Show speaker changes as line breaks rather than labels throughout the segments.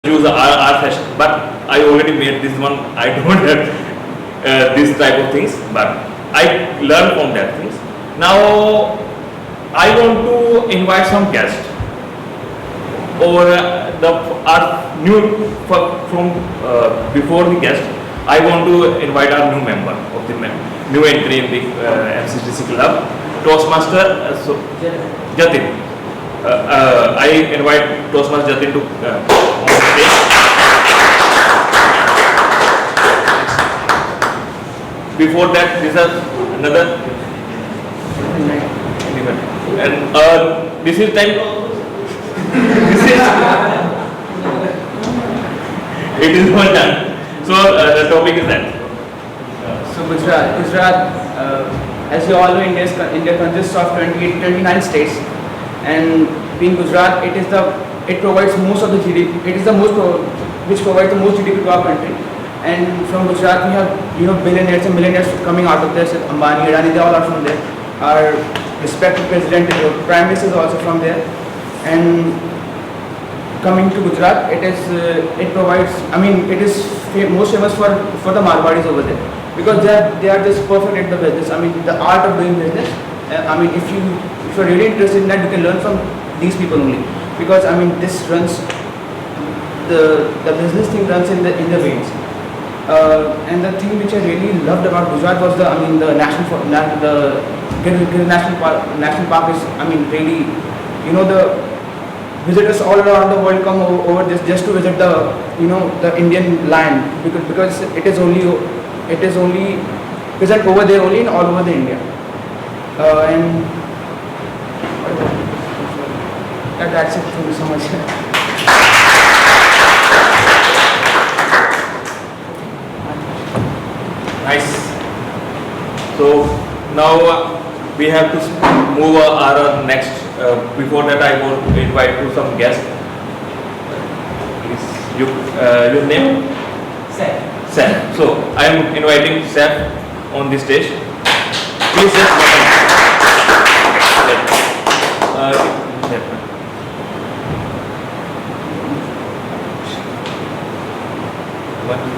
use our fashion, but I already made this one. I don't have this type of things, but I learned from that things. Now I want to invite some guests or our new from before the guest. I want to invite our new member of the new entry in the MCTC club, Toastmaster Jatin. I invite Toastmaster Jatin to on stage. Before that, this is another and this is time. It is one done. So the topic is that.
So Gujarat, as you all know, India consists of 29 states, and being Gujarat, it provides most of the GDP. It is the most which provides the most GDP to our country. And from Gujarat, we have billionaires and millionaires coming out of this. Ambani, Adani, they all are from there. Our respected president, prime minister is also from there. And coming to Gujarat, it is most famous for the Marwadis over there, because they are just perfect at the business. I mean, the art of doing business. If you're really interested in that, you can learn from these people only, because this runs the business thing runs in the veins. And the thing which I really loved about Gujarat was the national park is really, the visitors all around the world come over this just to visit the Indian land, because it is only present over there only in all over the India. And that's it. Thank you so much.
Nice. So now we have to move our next. Before that, I will invite to some guests. Please, your name?
Saif.
Saif. So I am inviting Saif on the stage. Please just welcome.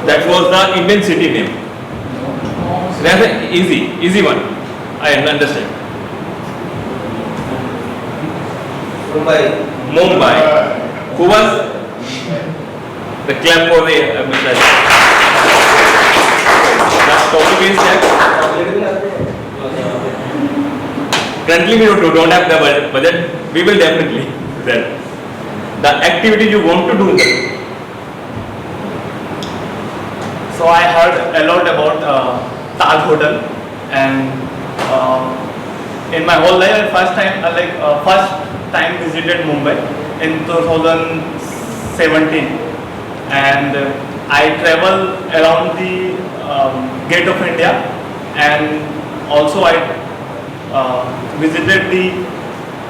That was the Indian city name. That's an easy one. I understand. Mumbai. Who was the clap for the message? That topic is that currently we don't have the budget. We will definitely then the activity you want to do.
So I heard a lot about Taj Hotel, and in my whole life, first time visited Mumbai in 2017, and I travel around the Gate of India, and also I visited the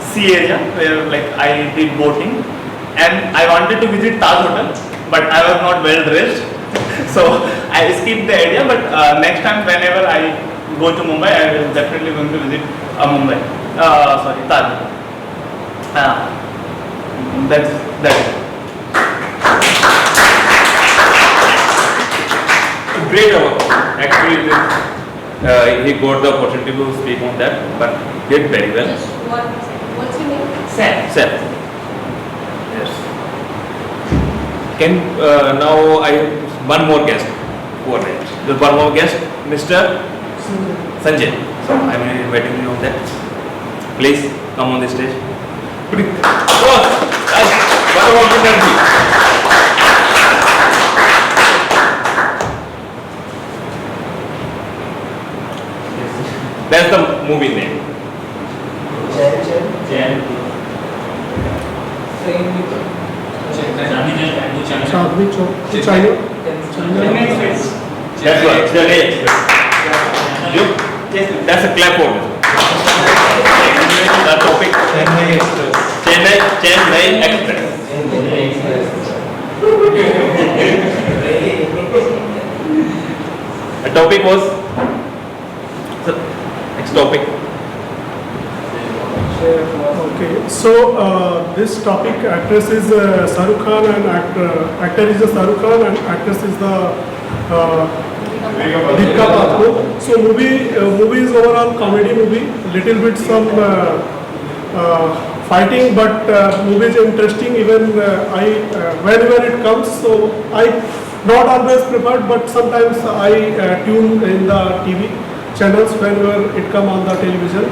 sea area where I did boating, and I wanted to visit Taj Hotel, but I was not well dressed. So I skipped the idea, but next time whenever I go to Mumbai, I will definitely going to visit Taj. That's it.
Great work. Actually, he got the opportunity to speak on that, but did very well.
What's your name?
Saif. Yes. Can now I have one more guest. Just one more guest, Mr. Sanjay. So I am inviting you on that. Please come on the stage. What about the country? That's the movie name. That's right. That's a clap for this. The topic Chennai Express. The topic was next topic.
Okay, so this topic, actress is Shahrukh Khan and actor is Shahrukh Khan and actress is the Deepika Padukone. So movie is overall comedy movie, little bit some fighting, but movie is interesting. Even whenever it comes, so I not always preferred, but sometimes I tune in the TV channels whenever it come on the television.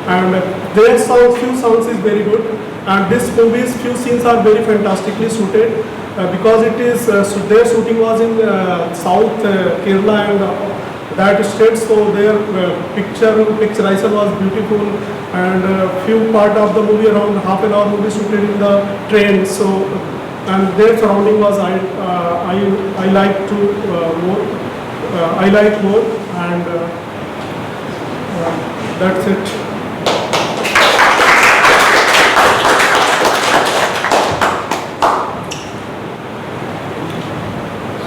And their songs, few songs is very good. And this movie's few scenes are very fantastically suited because it is their shooting was in South Kerala and that state, so their picturization was beautiful, and few part of the movie, around half an hour movie, shooted in the train. So and their surrounding was I like to more I like more, and that's it.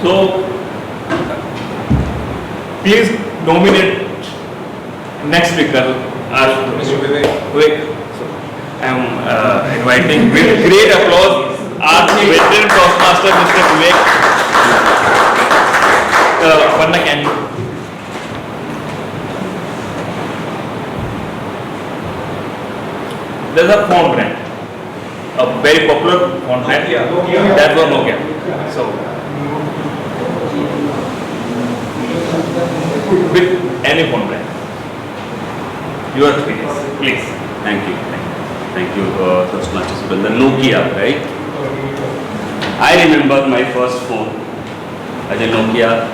So, please nominate next speaker as Mr. Vivek. So, I am inviting with great applause our veteran Toastmaster Mr. Vivek. Aparna, can you? There's a phone brand, a very popular phone brand. That was Nokia. So. With any phone brand, your experience, please.
Thank you. Thank you, Toastmasters. The Nokia, right? I remember my first phone as a Nokia,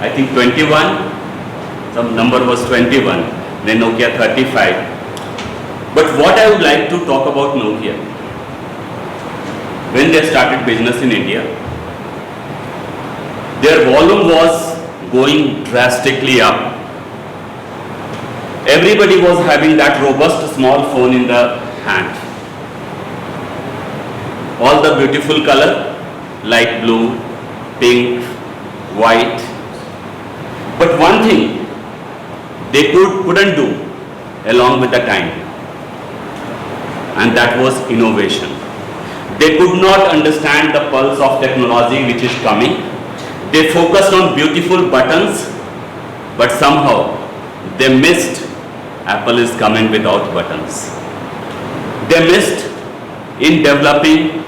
I think 21, some number was 21, then Nokia 35. But what I would like to talk about Nokia, when they started business in India, their volume was going drastically up. Everybody was having that robust small phone in the hand. All the beautiful color, light blue, pink, white. But one thing they couldn't do along with the time, and that was innovation. They could not understand the pulse of technology which is coming. They focused on beautiful buttons, but somehow they missed Apple is coming without buttons. They missed in developing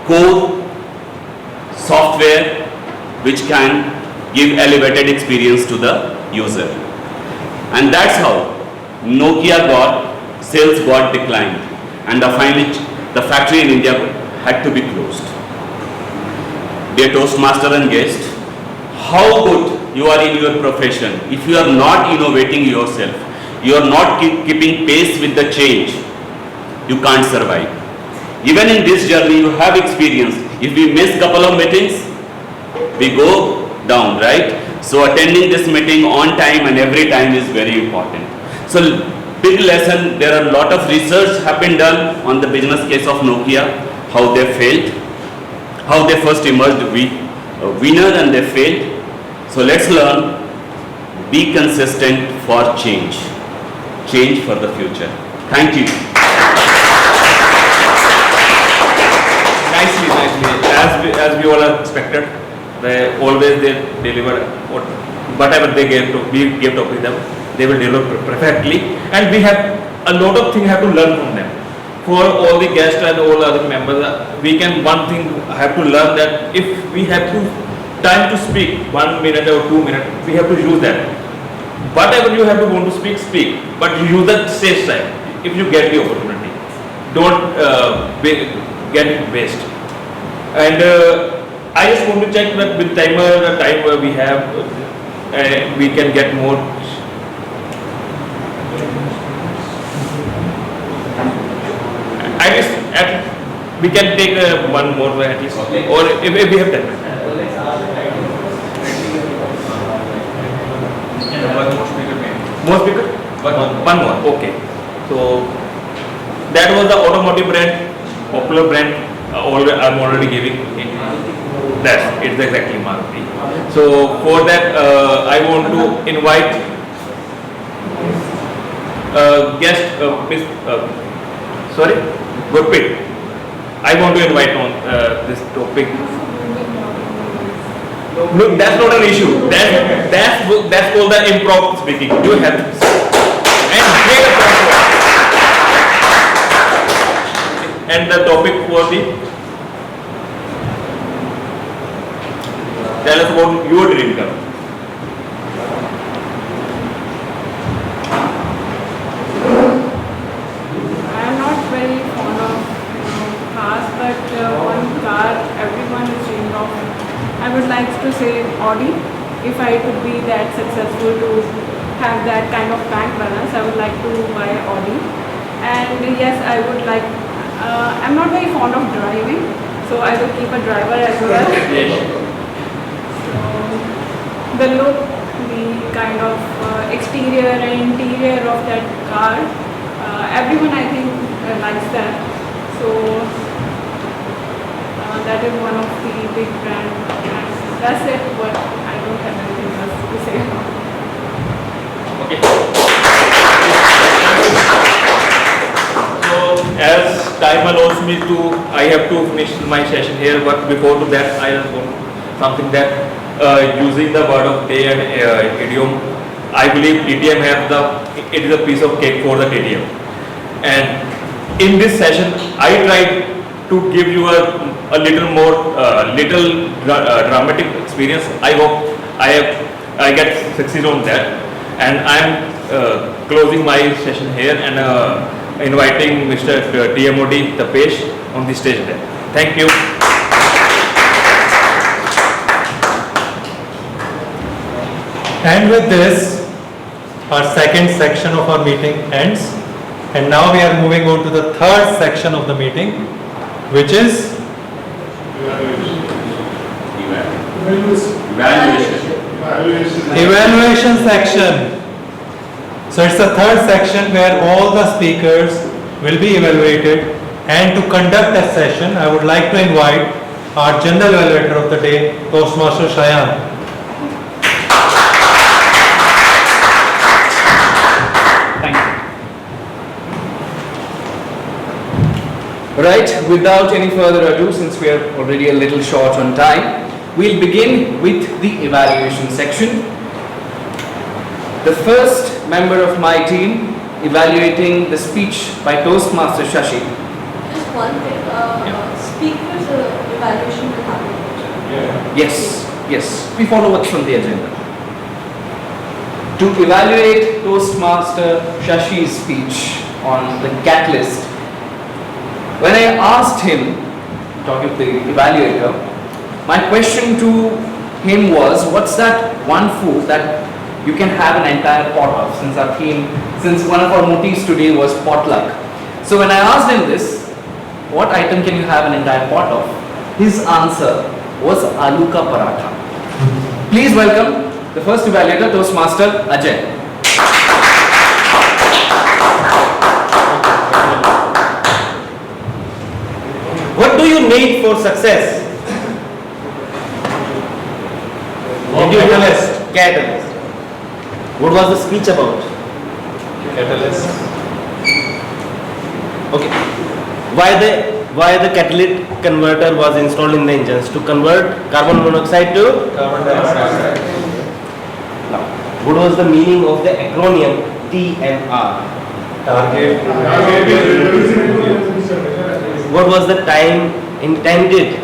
core software which can give elevated experience to the user. And that's how sales got declined, and finally the factory in India had to be closed. Dear Toastmaster and guest, how good you are in your profession. If you are not innovating yourself, you are not keeping pace with the change, you can't survive. Even in this journey you have experience. If we miss couple of meetings, we go down, right? So attending this meeting on time and every time is very important. So big lesson, there are a lot of research have been done on the business case of Nokia, how they failed, how they first emerged winner and they failed. So let's learn, be consistent for change for the future. Thank you.
Nicely. As we all are expected, they deliver whatever they gave to them, they will deliver perfectly, and we have a lot of things have to learn from them. For all the guests and all other members, one thing have to learn, that if we have time to speak 1 minute or 2 minutes, we have to use that. Whatever you have to want to speak, but you use that stage time if you get the opportunity. Don't get it waste. And I just want to check that with the time we have, we can get more. I guess we can take one more at least, or if we have time. More speaker? One more. Okay. So that was the automotive brand, popular brand. I'm already giving it. It's exactly Maruti. So for that, I want to invite guest. Gurpreet. I want to invite on this topic. No, that's not an issue. That's called the improv speaking. You have to and make a point. And the topic for the tell us about your dream car.
I am not very fond of cars, but one car everyone is dreaming of. I would like to say Audi. If I could be that successful to have that kind of bank balance, I would like to buy Audi. And yes, I would like. I'm not very fond of driving, so I will keep a driver as well. So the look, the kind of exterior and interior of that car, everyone I think likes that. So that is one of the big brands. That's it, but I don't have anything else to say.
Okay. So as time allows me to, I have to finish my session here. But before to that, I just want something that using the word of day and idiom, I believe TTM has it is a piece of cake for the TTM. And in this session, I tried to give you a little more dramatic experience. I hope I get succeed on that. And I'm closing my session here and inviting Mr. TMOD Tapesh on the stage there. Thank you.
And with this, our second section of our meeting ends. And now we are moving on to the third section of the meeting, which is evaluation section. So it's the third section where all the speakers will be evaluated. And to conduct that session, I would like to invite our general evaluator of the day, Toastmasters Shayaan.
Right, without any further ado, since we are already a little short on time, we'll begin with the evaluation section. The first member of my team evaluating the speech by Toastmaster Shashi.
Just one thing, speakers evaluation will happen.
Yes, yes, we follow what's on the agenda. To evaluate Toastmaster Shashi's speech on the catalyst, when I asked him, talking to the evaluator, my question to him was, what's that one food that you can have an entire pot of, since one of our motifs today was potluck. So when I asked him this, what item can you have an entire pot of? His answer was aloo ka paratha. Please welcome the first evaluator, Toastmaster AJAY.
What do you need for success?
Catalyst.
Catalyst. What was the speech about?
Catalyst.
Okay. Why the catalytic converter was installed in the engines? To convert carbon monoxide to
Carbon dioxide.
Now, what was the meaning of the acronym TMR?
Target.
What was the time intended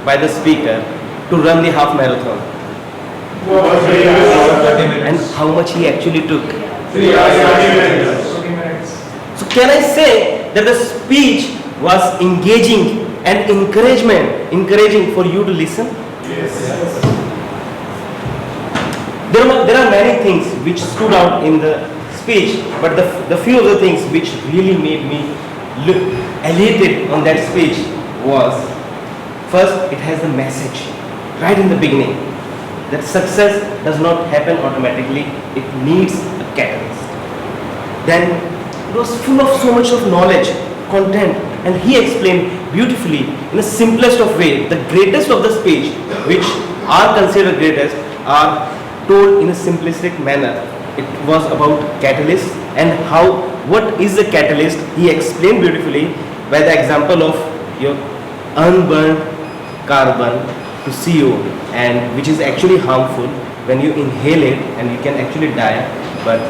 by the speaker to run the half marathon?
30 minutes.
And how much he actually took?
3 hours.
So can I say that the speech was engaging and encouraging for you to listen?
Yes.
There are many things which stood out in the speech, but the few of the things which really made me look elated on that speech was, first, it has the message right in the beginning that success does not happen automatically, it needs a catalyst. Then it was full of so much of knowledge, content, and he explained beautifully in the simplest of way. The greatest of the speech, which are considered greatest, are told in a simplistic manner. It was about catalyst and what is the catalyst. He explained beautifully by the example of your unburned carbon to CO, and which is actually harmful when you inhale it, and you can actually die, but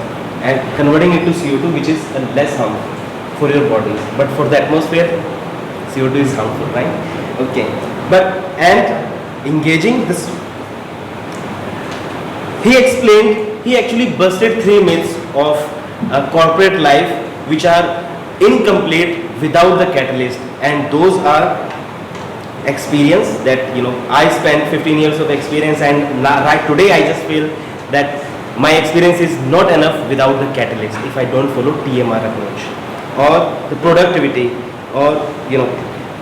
and converting it to CO2, which is less harmful for your body, but for the atmosphere CO2 is harmful, right? Okay, but and engaging this, he actually busted 3 myths of corporate life which are incomplete without the catalyst, and those are experience that I spent 15 years of experience, and right today I just feel that my experience is not enough without the catalyst if I don't follow TMR approach, or the productivity, or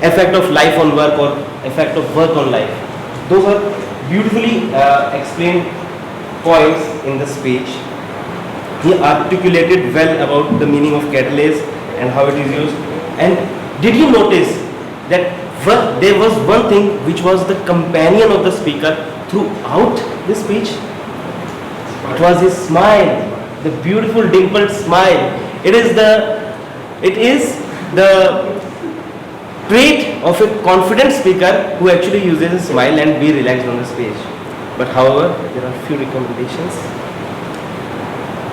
effect of life on work, or effect of work on life. Those are beautifully explained points in the speech. He articulated well about the meaning of catalyst and how it is used. And did you notice that there was one thing which was the companion of the speaker throughout the speech? It was his smile, the beautiful dimpled smile. It is the trait of a confident speaker who actually uses a smile and be relaxed on the stage. But however, there are few recommendations.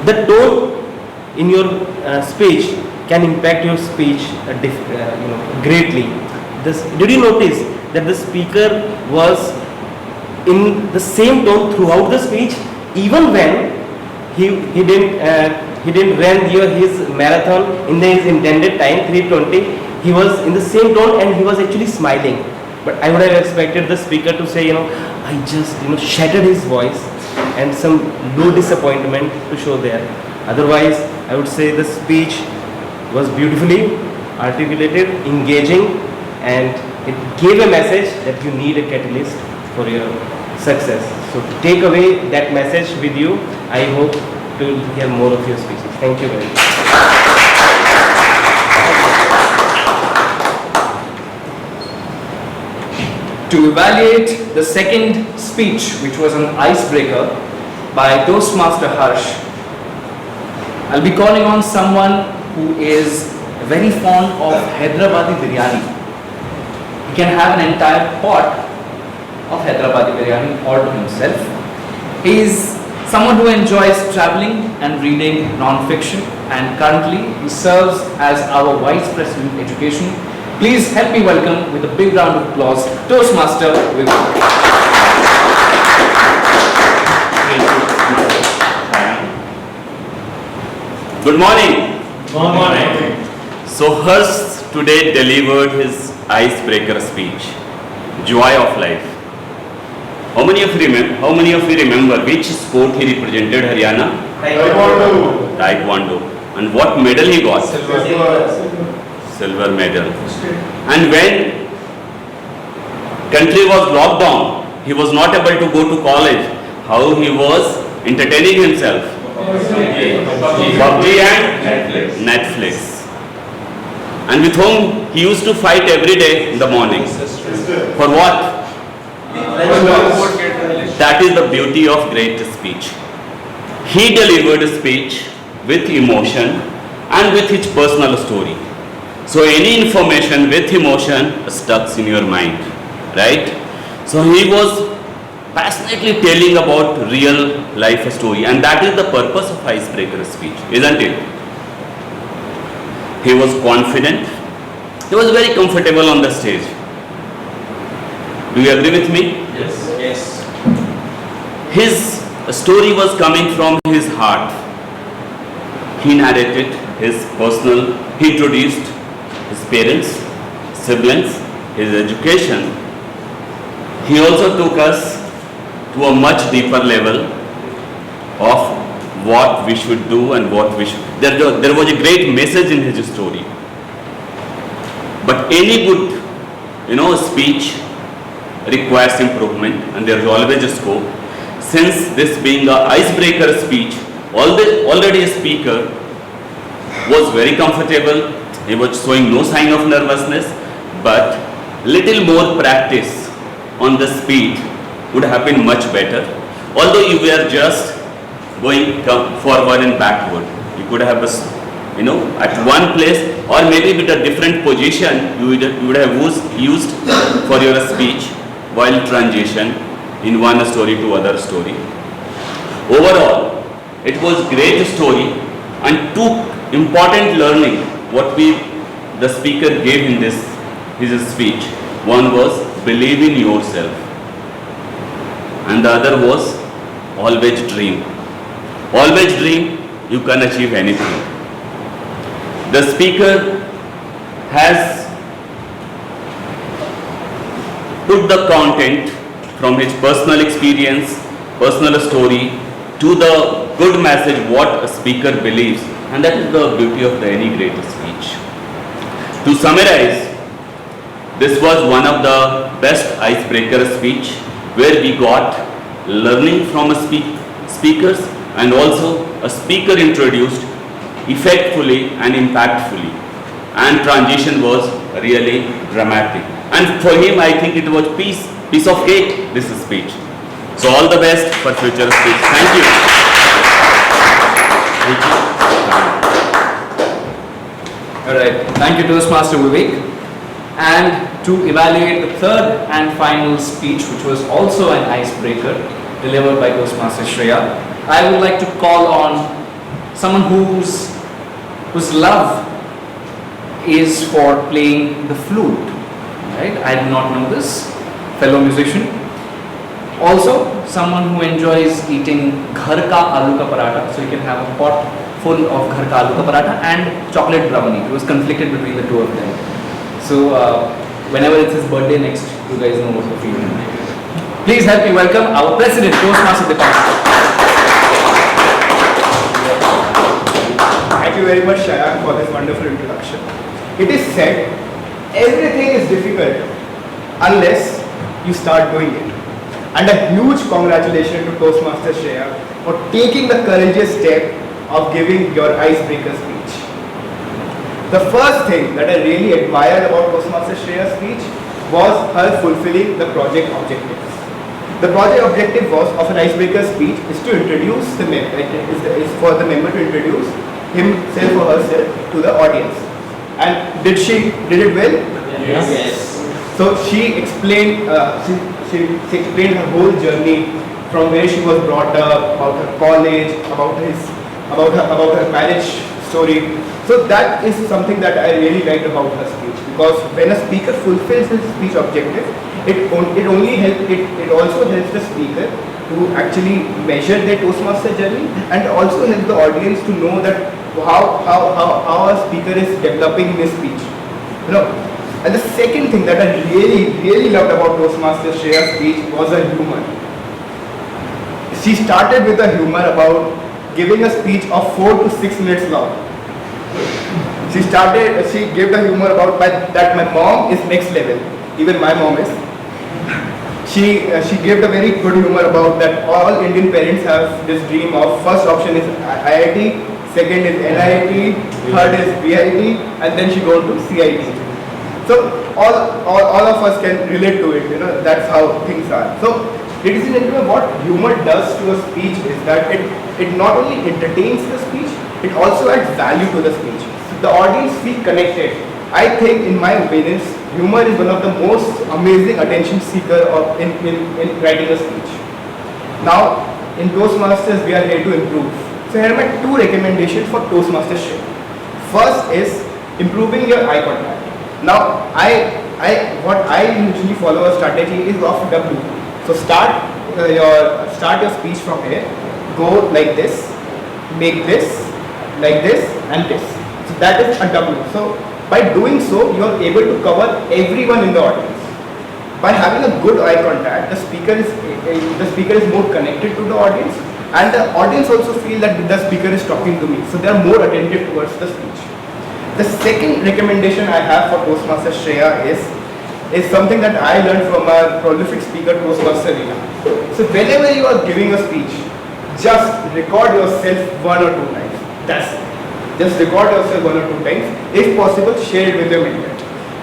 The tone in your speech can impact your speech greatly. Did you notice that the speaker was in the same tone throughout the speech, even when he didn't run his marathon in his intended time 3:20? He was in the same tone and he was actually smiling. But I would have expected the speaker to say, I just shattered his voice, and some low disappointment to show there. Otherwise, I would say the speech was beautifully articulated, engaging, and it gave a message that you need a catalyst for your success. So take away that message with you. I hope to hear more of your speeches. Thank you very much.
To evaluate the second speech, which was an icebreaker by Toastmaster Harsh, I'll be calling on someone who is very fond of Hyderabadi biryani. He can have an entire pot of Hyderabadi biryani all to himself. He is someone who enjoys traveling and reading non-fiction, and currently he serves as our Vice President Education. Please help me welcome with a big round of applause Toastmaster Vivek.
Good morning. Good morning. So Harsh today delivered his icebreaker speech, Joy of Life. How many of you remember which sport he represented Haryana? Taekwondo. And what medal he got? Silver medal. And when country was locked down, he was not able to go to college. How he was entertaining himself? PUBG and Netflix. And with whom he used to fight every day in the morning. For what? That is the beauty of great speech. He delivered a speech with emotion and with his personal story. So any information with emotion stuck in your mind, right? So he was passionately telling about real life story, and that is the purpose of icebreaker speech, isn't it? He was confident. He was very comfortable on the stage. Do you agree with me?
Yes.
His story was coming from his heart. He narrated his personal, he introduced his parents, siblings, his education. He also took us to a much deeper level of what we should do and what we should. There was a great message in his story. But any good, speech requires improvement, and there is always a scope. Since this being an icebreaker speech, already a speaker was very comfortable. He was showing no sign of nervousness, but little more practice on the speed would have been much better. Although you were just going forward and backward, you could have at one place, or maybe with a different position you would have used for your speech while transition in one story to other story. Overall, it was great story, and two important learning what the speaker gave in his speech. One was believe in yourself, and the other was always dream. Always dream, you can achieve anything. The speaker has put the content from his personal experience, personal story, to the good message what a speaker believes, and that is the beauty of any great speech. To summarize, this was one of the best icebreaker speech where we got learning from speakers, and also a speaker introduced effectively and impactfully, and transition was really dramatic, and for him I think it was piece of cake, this speech. So all the best for future speech. Thank you.
Alright, thank you Toastmaster Vivek. And to evaluate the third and final speech, which was also an icebreaker delivered by Toastmaster Shayaan, I would like to call on someone whose love is for playing the flute. Right? I did not know this. Fellow musician. Also, someone who enjoys eating ghar ka aloo ka paratha, so you can have a pot full of ghar ka aloo ka paratha and chocolate brownie. It was conflicted between the two of them. So, whenever it's his birthday next, you guys know what the feeling is. Please help me welcome our President, Toastmaster Deepanshu.
Thank you very much, Shayaan, for this wonderful introduction. It is said, everything is difficult unless you start doing it. And a huge congratulations to Toastmaster Shayaan for taking the courageous step of giving your icebreaker speech. The first thing that I really admired about Toastmaster Shayaan's speech was her fulfilling the project objectives. The project objective was of an icebreaker speech is to introduce the member, is for the member to introduce himself or herself to the audience. And did it well?
Yes.
So she explained she explained her whole journey from where she was brought up, about her college, about her marriage story. So that is something that I really liked about her speech, because when a speaker fulfills his speech objective, it also helps the speaker to actually measure their Toastmaster journey, and also helps the audience to know that how a speaker is developing in his speech. And the second thing that I really loved about Toastmaster Shayaan's speech was her humor. She started with a humor about giving a speech of 4 to 6 minutes long. She gave the humor about that my mom is next level. Even my mom is. She gave the very good humor about that all Indian parents have this dream of first option is IIT, second is NIT, third is VIT, and then she goes to CIT. So all of us can relate to it, that's how things are. So ladies and gentlemen, what humor does to a speech is that it not only entertains the speech, it also adds value to the speech. The audience feel connected. I think, in my opinion, humor is one of the most amazing attention seeker in writing a speech. Now, in Toastmasters, we are here to improve. So here are my 2 recommendations for Toastmasters. First is improving your eye contact. Now, what I usually follow a strategy is of W. So start your speech from here. Go like this, make this, like this, and this. So that is a W. So by doing so, you are able to cover everyone in the audience. By having a good eye contact, the speaker is more connected to the audience, and the audience also feel that the speaker is talking to me. So they are more attentive towards the speech. The second recommendation I have for Toastmaster Shreya is something that I learned from our prolific speaker Toastmaster Reedam. So whenever you are giving a speech, just record yourself 1 or 2 times. That's it. Just record yourself 1 or 2 times. If possible, share it with your mentor.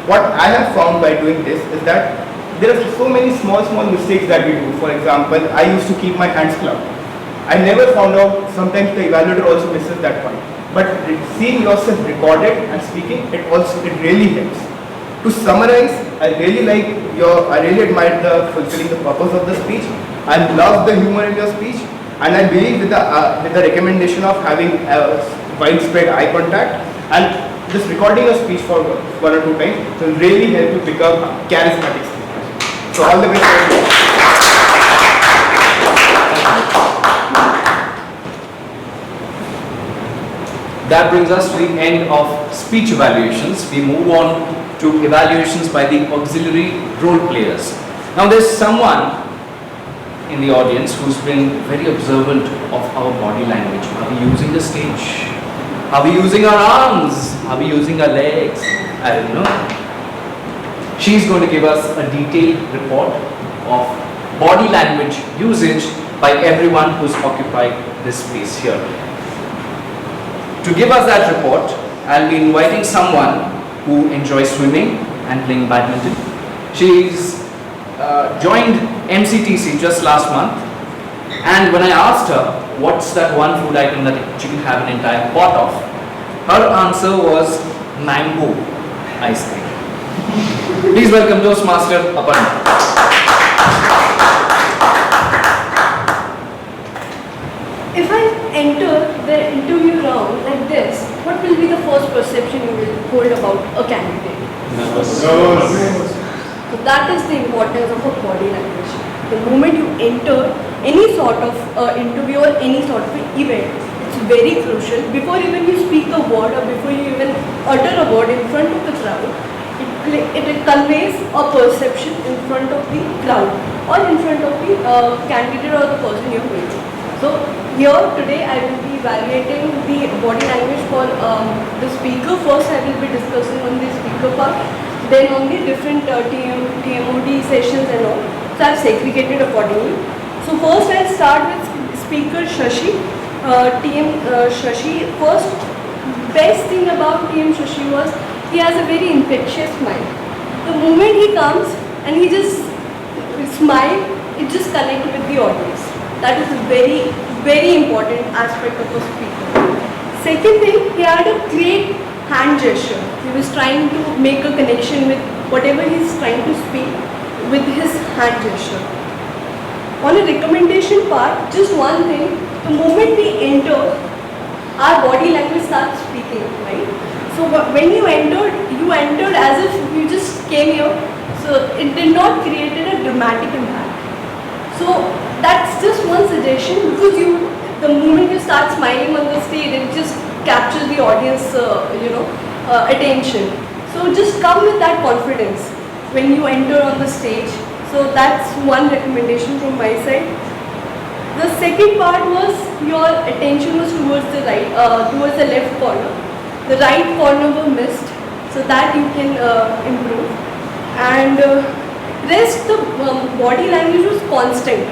What I have found by doing this is that there are so many small mistakes that we do. For example, I used to keep my hands clubbed. I never found out, sometimes the evaluator also misses that point. but seeing yourself recorded and speaking, it really helps. To summarize, I really admire the fulfilling the purpose of the speech. I love the humor in your speech, and I believe with the recommendation of having widespread eye contact and just recording a speech for 1 or 2 times will really help you become a charismatic speaker. So all the best.
That brings us to the end of speech evaluations. We move on to evaluations by the auxiliary role players. Now there's someone in the audience who's been very observant of our body language. Are we using the stage? Are we using our arms? Are we using our legs? I don't know. She's going to give us a detailed report of body language usage by everyone who's occupied this space here. To give us that report, I'll be inviting someone who enjoys swimming and playing badminton. She's joined MCTC just last month, and when I asked her what's that one food item that she can have an entire pot of, her answer was mango ice cream. Please welcome Toastmaster Aparna.
If I enter the interview round like this, what will be the first perception you will hold about a candidate?
Nervous.
So that is the importance of a body language. The moment you enter any sort of interview or any sort of event, it's very crucial. Before even you speak a word or before you even utter a word in front of the crowd, it conveys a perception in front of the crowd or in front of the candidate or the person you're with. So here today I will be evaluating the body language for the speaker. First I will be discussing on the speaker part, then on the different TMOD sessions and all. So I have segregated accordingly. So first I'll start with speaker Shashi. TM Shashi, first best thing about TM Shashi was he has a very infectious smile. The moment he comes and he just smile, it just connects with the audience. That is a very, very important aspect of a speaker. Second thing, he had a great hand gesture. He was trying to make a connection with whatever he is trying to speak with his hand gesture. On a recommendation part, just one thing, the moment we enter, our body language starts speaking, right? So when you entered as if you just came here, so it did not create a dramatic impact. So that's just one suggestion, because the moment you start smiling on the stage, it just captures the audience, attention. So just come with that confidence when you enter on the stage. So that's one recommendation from my side. The second part was your attention was towards the right, towards the left corner. The right corner were missed, so that you can improve. And rest, the body language was constant.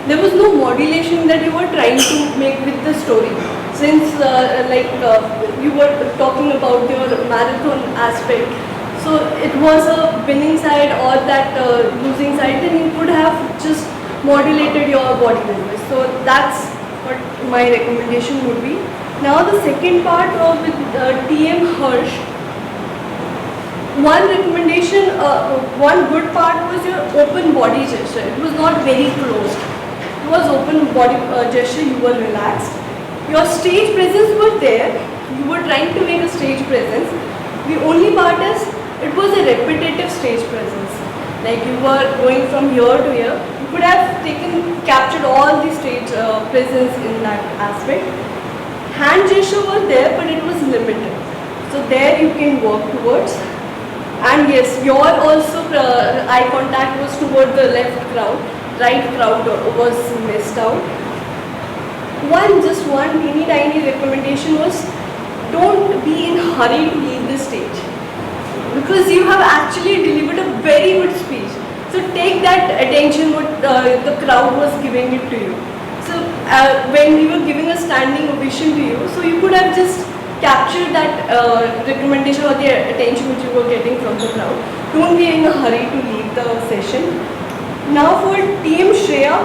There was no modulation that you were trying to make with the story. Since you were talking about your marathon aspect, so it was a winning side or that losing side, then you could have just modulated your body language. So that's what my recommendation would be. Now the second part with TM Harsh. One recommendation, one good part was your open body gesture. It was not very closed. It was open body gesture, you were relaxed. Your stage presence was there. You were trying to make a stage presence. The only part is, it was a repetitive stage presence. Like you were going from here to here. You could have captured all the stage presence in that aspect. Hand gesture was there, but it was limited. So there you can work towards. And yes, your also eye contact was toward the left crowd. Right crowd was missed out. Just one teeny tiny recommendation was, don't be in a hurry to leave the stage, because you have actually delivered a very good speech. So take that attention what the crowd was giving it to you. So when we were giving a standing ovation to you, so you could have just captured that recommendation or the attention which you were getting from the crowd. Don't be in a hurry to leave the session. Now for TM Shreya,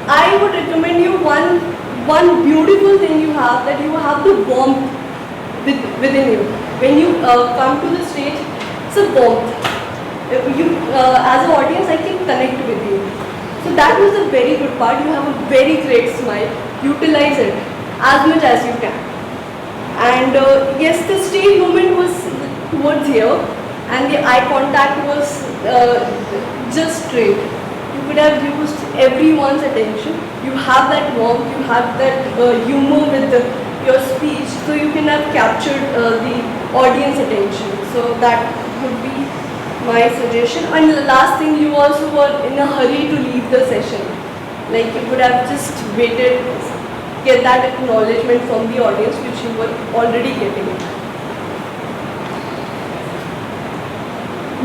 I would recommend you one one beautiful thing you have, that you have the warmth within you. When you come to the stage, it's a warmth. As an audience, I can connect with you. So that was a very good part. You have a very great smile. Utilize it as much as you can. And yes, the stage movement was towards here, and the eye contact was just straight. You could have used everyone's attention. You have that warmth, you have that humor with your speech, so you can have captured the audience attention. So that would be my suggestion. And the last thing, you also were in a hurry to leave the session. Like you could have just waited, get that acknowledgement from the audience which you were already getting.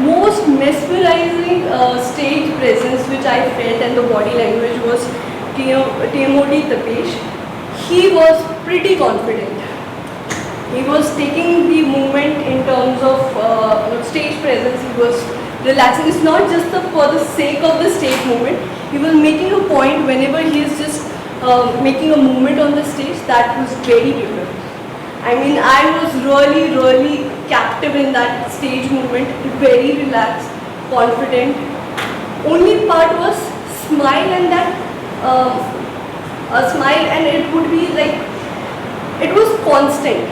Most mesmerizing stage presence which I felt, and the body language, was TMOD Tapesh. He was pretty confident. He was taking the movement in terms of stage presence. He was relaxing. It's not just for the sake of the stage movement. He was making a point whenever he is just making a movement on the stage. That was very beautiful. I mean, I was really captive in that stage movement. Very relaxed, confident. Only part was smile, and that a smile, and it would be like, it was constant.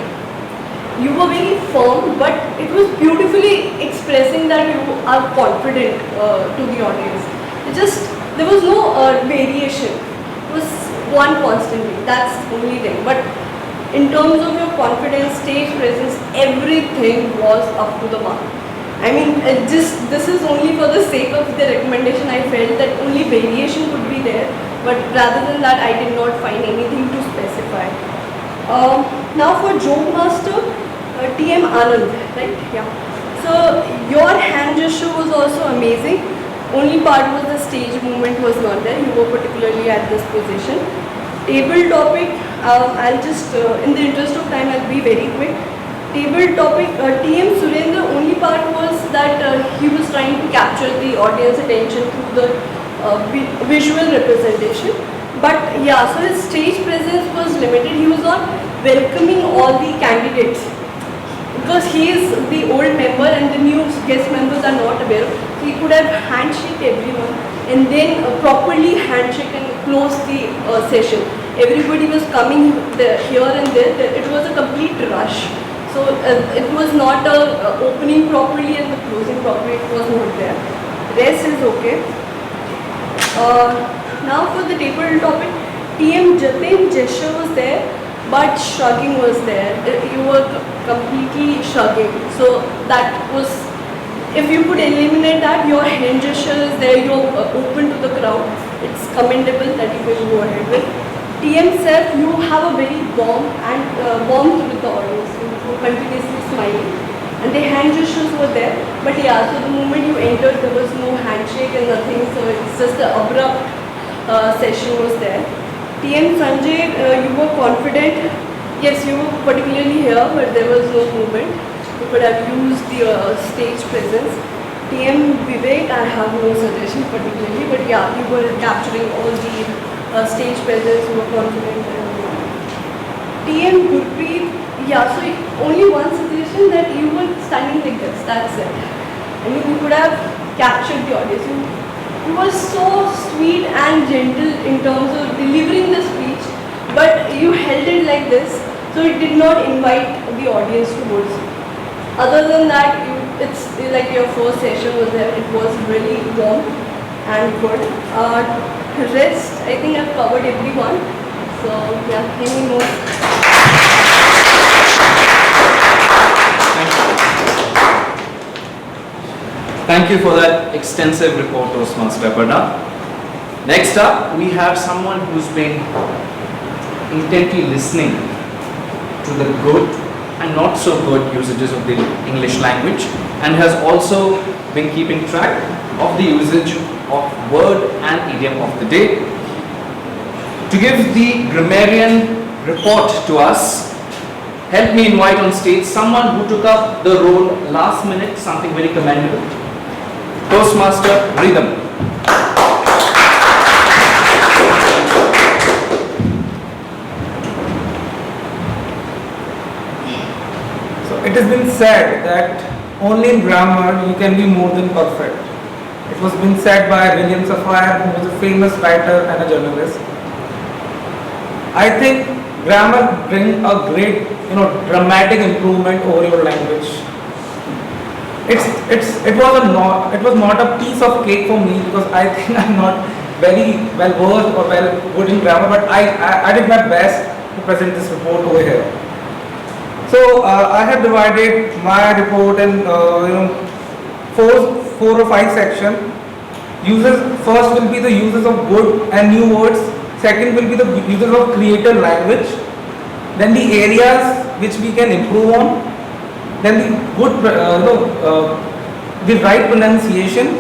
You were very firm, but it was beautifully expressing that you are confident to the audience. There was no variation. It was one constantly. That's the only thing. But in terms of your confidence, stage presence, everything was up to the mark. I mean, this is only for the sake of the recommendation. I felt that only variation could be there, but rather than that, I did not find anything to specify. Now for Joke Master, TM Anand, right? Yeah. So your hand gesture was also amazing. Only part was the stage movement was not there. You were particularly at this position. Table topic, I'll just, in the interest of time, I'll be very quick. Table topic, TM Surinder, only part was that he was trying to capture the audience attention through the visual representation. But yeah, so his stage presence was limited. He was not welcoming all the candidates, because he is the old member and the new guest members are not aware. So he could have handshake everyone and then properly handshake and close the session. Everybody was coming here and there. It was a complete rush. So it was not opening properly and the closing properly. It was not there. Rest is okay. Now for the table topic, TM Jatin gesture was there, but shrugging was there. You were completely shrugging. So that was, if you could eliminate that, your hand gesture is there, you're open to the crowd. It's commendable that you can go ahead with. TM Saif, you have a very warmth with the audience. You were continuously smiling. And the hand gestures were there. But yeah, so the moment you entered, there was no handshake and nothing. So it's just the abrupt session was there. TM Sanjay, you were confident. Yes, you were particularly here, but there was no movement. You could have used the stage presence. TM Vivek, I have no suggestion particularly, but yeah, you were capturing all the stage presence, you were confident. TM Gurpreet, yeah, so only one suggestion, that you were standing like this, that's it. I mean, you could have captured the audience. You were so sweet and gentle in terms of delivering the speech, but you held it like this, so it did not invite the audience towards you. Other than that, it's like your first session was there. It was really warm and good. Rest, I think I've covered everyone. So yeah, any more?
Thank you for that extensive report, Toastmaster Aparna. Next up, we have someone who's been intently listening to the good and not so good usages of the English language, and has also been keeping track of the usage of word and idiom of the day. To give the grammarian report to us, help me invite on stage someone who took up the role last minute, something very commendable. Toastmaster Reedam.
has been said that only in grammar you can be more than perfect. It was been said by William Safire, who was a famous writer and a journalist. I think grammar brings a great, dramatic improvement over your language. It was not a piece of cake for me, because I think I'm not very well versed or well good in grammar, but I did my best to present this report over here. So I have divided my report in four or five sections. First will be the uses of good and new words. Second will be the uses of creative language. Then the areas which we can improve on. Then the good, the right pronunciation,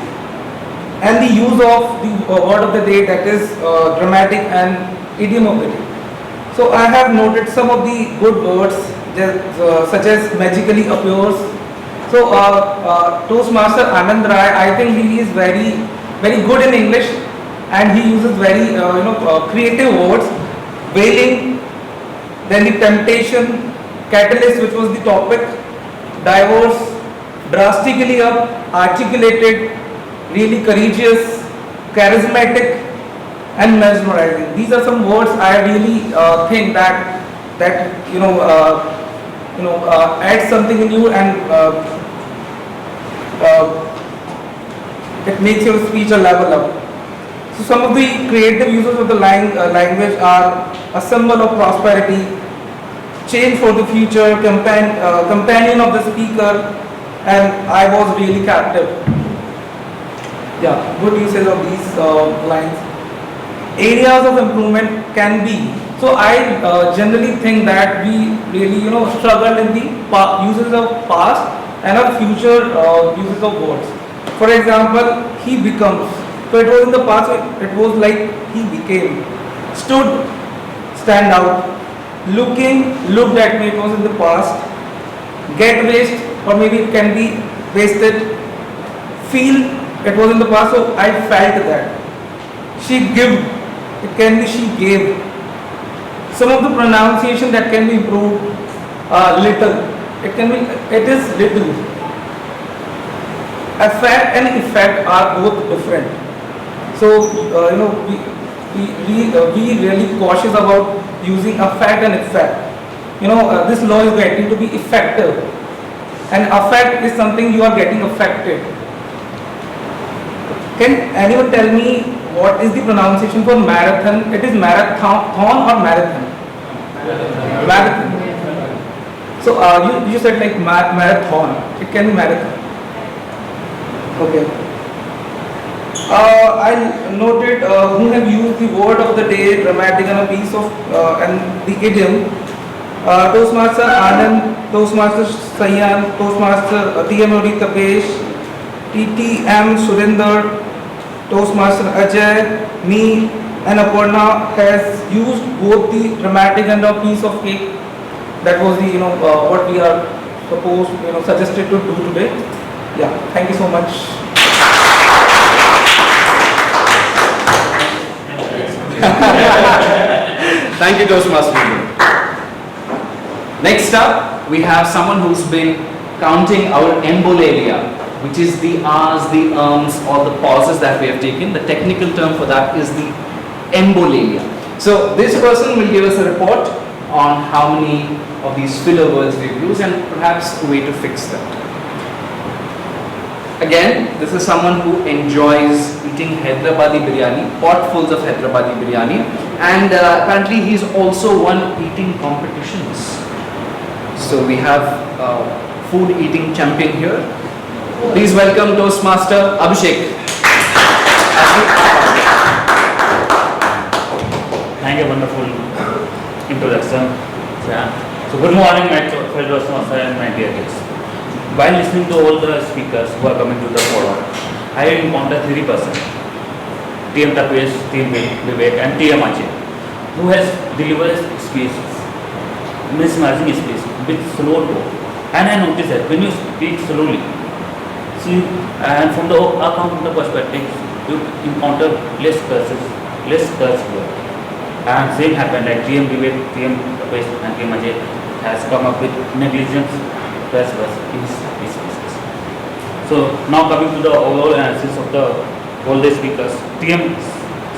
and the use of the word of the day, that is grammatic and idiom of the day. So I have noted some of the good words such as magically appears. So Toastmaster Anand Rai, I think he is very good in English, and he uses very creative words. Wailing, then the temptation, catalyst, which was the topic, diverse, drastically up, articulated, really courageous, charismatic, and mesmerizing. These are some words I really think that adds something in you, and it makes your speech a level up. So some of the creative uses of the language are a symbol of prosperity, change for the future, companion of the speaker, and I was really captive. Yeah, good usage of these lines. Areas of improvement can be. So I generally think that we really struggle in the uses of past and of future uses of words. For example, he becomes. So it was in the past, it was like he became. Stood, stand out. Looking, looked at me, it was in the past. Get waste, or maybe it can be wasted. Feel, it was in the past, so I felt that. She give, it can be she gave. Some of the pronunciation that can be improved, little. It is little. Affect and effect are both different. So we really cautious about using affect and effect. This law is getting to be effective, and affect is something you are getting affected. Can anyone tell me what is the pronunciation for marathon? It is marathon or marathon? Marathon. So you said like marathon. It can be marathon. Okay. I noted who have used the word of the day, dramatic, and a piece of and the idiom. Toastmaster Anand, Toastmaster Shaayaan, Toastmaster TMOD Tapesh, TTM Surinder, Toastmaster AJAY, me, and Aparna has used both the dramatic and a piece of cake. That was the what we are supposed suggested to do today. Yeah, thank you so much.
Thank you, Toastmaster. Next up, we have someone who's been counting our embolalia, which is the R's, the or the pauses that we have taken. The technical term for that is the embolalia. So this person will give us a report on how many of these filler words we've used and perhaps a way to fix that. Again, this is someone who enjoys eating Hyderabadi biryani, potfuls of Hyderabadi biryani, and apparently he's also won eating competitions. So we have food eating champion here. Please welcome Toastmaster Abhishek.
Thank you, wonderful introduction. So good morning, my fellow Toastmasters and my dear guests. While listening to all the speakers who are coming to the forum, I encountered 3 persons, TM Tapesh, TM Vivek, and TM Abhishek, who has delivered speech, mesmerizing speech with slow tone. And I noticed that when you speak slowly, see, and from the account perspective, you encounter less curses, less curse word. And same happened like TM Vivek, TM Tapesh, and TM Abhishek has come up with negligence best was his speeches. So now coming to the overall analysis of the all the speakers, TM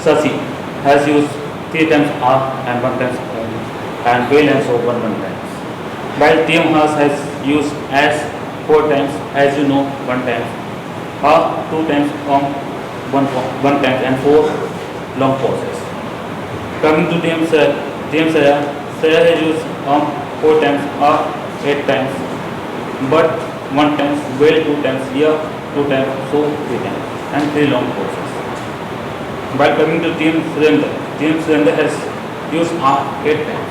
Sasi has used 3 times R and 1 times O and Whale and so 1 times. While TM Hers has used as 4 times, as you know, 1 times, R 2 times, 1 times and 4 long pauses. Coming to TM Shayaan has used 4 times, R 8 times, but 1 times, Whale 2 times, here 2 times, so 3 times and 3 long pauses. While coming to TM Surinder has used R 8 times,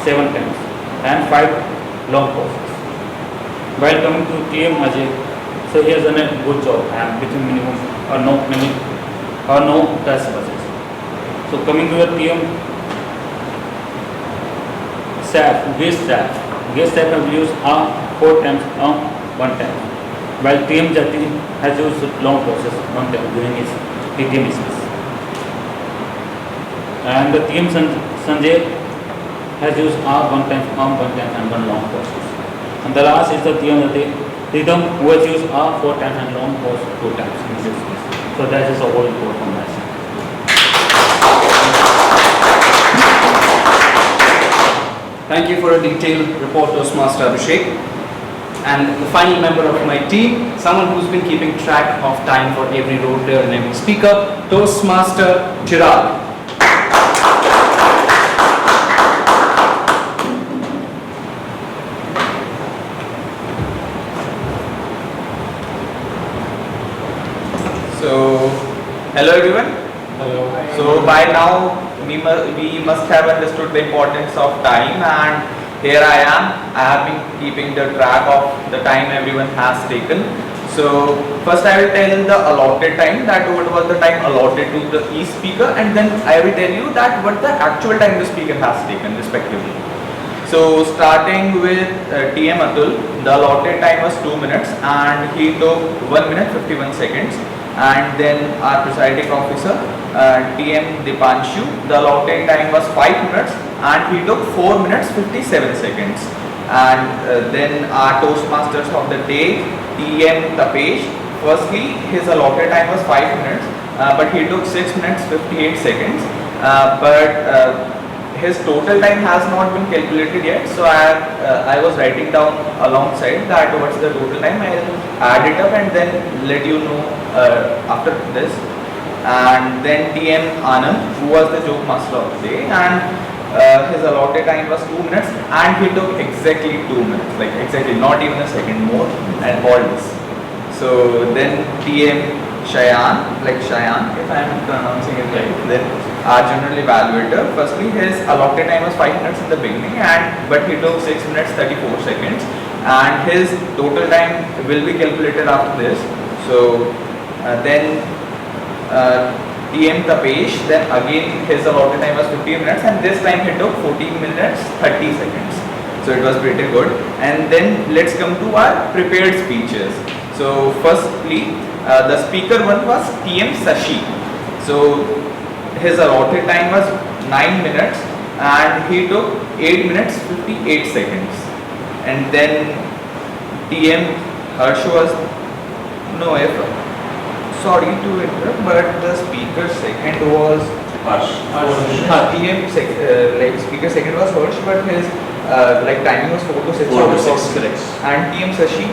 7 times and 5 long pauses. While coming to TM Ajay, so he has done a good job and between minimum or no test buses. So coming to the TM Saif have used R 4 times, 1 time. While TM Jatin has used long pauses 1 time during his TTM speech. And the TM Sanjay has used R 1 time, 1 time and 1 long pauses. And the last is the TM Reedam, who has used R 4 times and long pause 2 times in his speech. So that is a whole report from my side.
Thank you for a detailed report, Toastmaster Abhishek. And the final member of my team, someone who's been keeping track of time for every role player and every speaker, Toastmaster Chirag.
So, hello everyone.
Hello.
So by now we must have understood the importance of time, and here I am. I have been keeping the track of the time everyone has taken. So first I will tell the allotted time, that what was the time allotted to the each speaker, and then I will tell you that what the actual time the speaker has taken respectively. So starting with TM Atul, the allotted time was 2 minutes and he took 1 minute 51 seconds. And then our presiding officer, TM Deepanshu, the allotted time was 5 minutes and he took 4 minutes 57 seconds. And then our Toastmasters of the day, TM Tapesh, firstly his allotted time was 5 minutes, but he took 6 minutes 58 seconds. His total time has not been calculated yet, so I was writing down alongside that what's the total time. I'll add it up and then let you know after this. And then TM Anand, who was the joke master of the day, and his allotted time was 2 minutes and he took exactly 2 minutes, like exactly, not even a second more, and all this. So then TM Shaayaan, like Shayaan, if I am pronouncing it right, then our general evaluator, firstly his allotted time was 5 minutes in the beginning, but he took 6 minutes 34 seconds, and his total time will be calculated after this. So then TM Tapesh, then again his allotted time was 15 minutes and this time he took 14 minutes 30 seconds. So it was pretty good. And then let's come to our prepared speeches. So firstly, the speaker one was TM Sashi. So his allotted time was 9 minutes and he took 8 minutes 58 seconds. And then TM Harsh was, sorry to interrupt, but the speaker second was Harsh. Speaker second was Harsh, but his timing was 4 to 6.
4 to 6, correct.
And TM Sashi,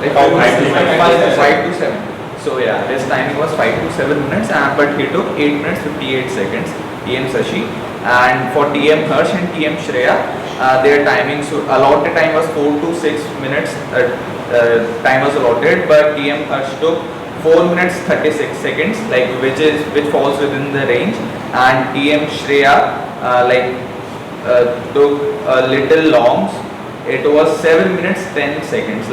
5 to 7. So yeah, his timing was 5 to 7 minutes, but he took 8 minutes 58 seconds. TM Sashi, and for TM Harsh and TM Shreya, their timing, so allotted time was 4 to 6 minutes. Time was allotted, but TM Harsh took 4 minutes 36 seconds, which falls within the range, and TM Shreya took a little long. It was 7 minutes 10 seconds,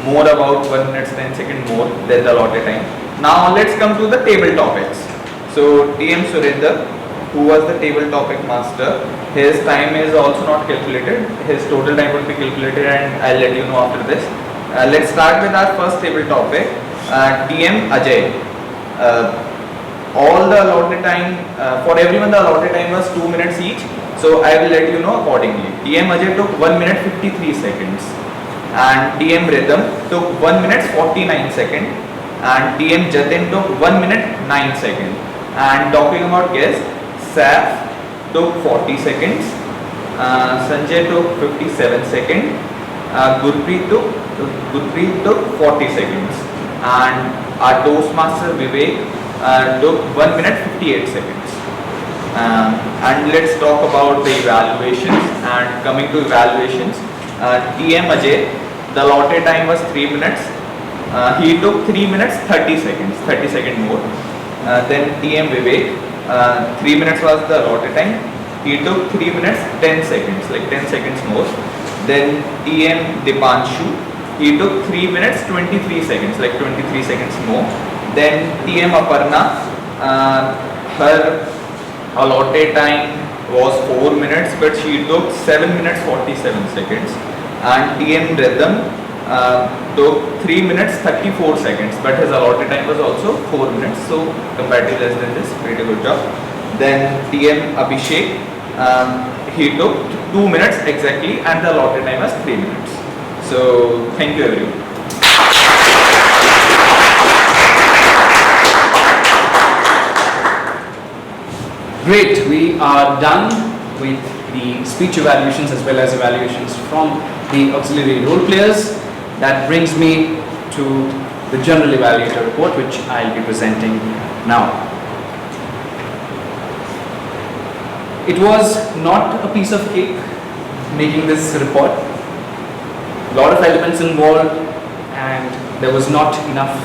more about 1 minute 10 seconds more than the allotted time. Now let's come to the table topics. So TM Surinder, who was the table topic master, his time is also not calculated. His total time will be calculated and I'll let you know after this. Let's start with our first table topic, TM AJAY. All the allotted time, for everyone the allotted time was 2 minutes each. So I will let you know accordingly. TM AJAY took 1 minute 53 seconds.
and TM Reedam took 1 minute 49 seconds, and TM Jatin took 1 minute 9 seconds. And talking about guests, Saif took 40 seconds, Sanjay took 57 seconds, Gurpreet took 40 seconds, and our Toastmaster Vivek took 1 minute 58 seconds. And let's talk about the evaluations. And coming to evaluations, TM AJAY, the allotted time was 3 minutes. He took 3 minutes 30 seconds, 30 seconds more. Then TM Vivek, 3 minutes was the allotted time. He took 3 minutes 10 seconds, like 10 seconds more. Then TM Deepanshu, he took 3 minutes 23 seconds, like 23 seconds more. Then TM Aparna, her allotted time was 4 minutes, but she took 7 minutes 47 seconds. And TM Reedam took 3 minutes 34 seconds, but his allotted time was also 4 minutes, so comparatively less than this, pretty good job. Then TM Abhishek, he took 2 minutes exactly, and the allotted time was 3 minutes. So thank you everyone.
Great, we are done with the speech evaluations as well as evaluations from the auxiliary role players. That brings me to the general evaluator report, which I'll be presenting now. It was not a piece of cake making this report. A lot of elements involved, and there was not enough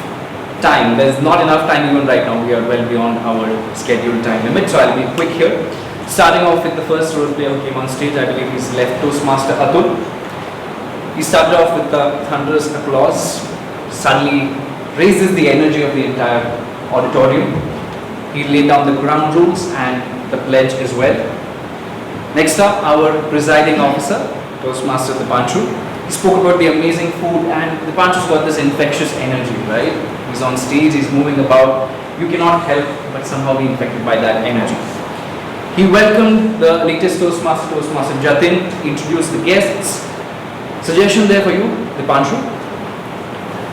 time. There's not enough time even right now. We are well beyond our scheduled time limit, so I'll be quick here. Starting off with the first role player who came on stage, I believe he's left Toastmaster Atul. He started off with the thunderous applause, suddenly raises the energy of the entire auditorium. He laid down the ground rules and the pledge as well. Next up, our presiding officer, Toastmaster Deepanshu. He spoke about the amazing food, and Deepanshu's got this infectious energy, right? He's on stage, he's moving about. You cannot help but somehow be infected by that energy. He welcomed the latest Toastmaster, Toastmaster Jatin, introduced the guests. Suggestion there for you, Deepanshu.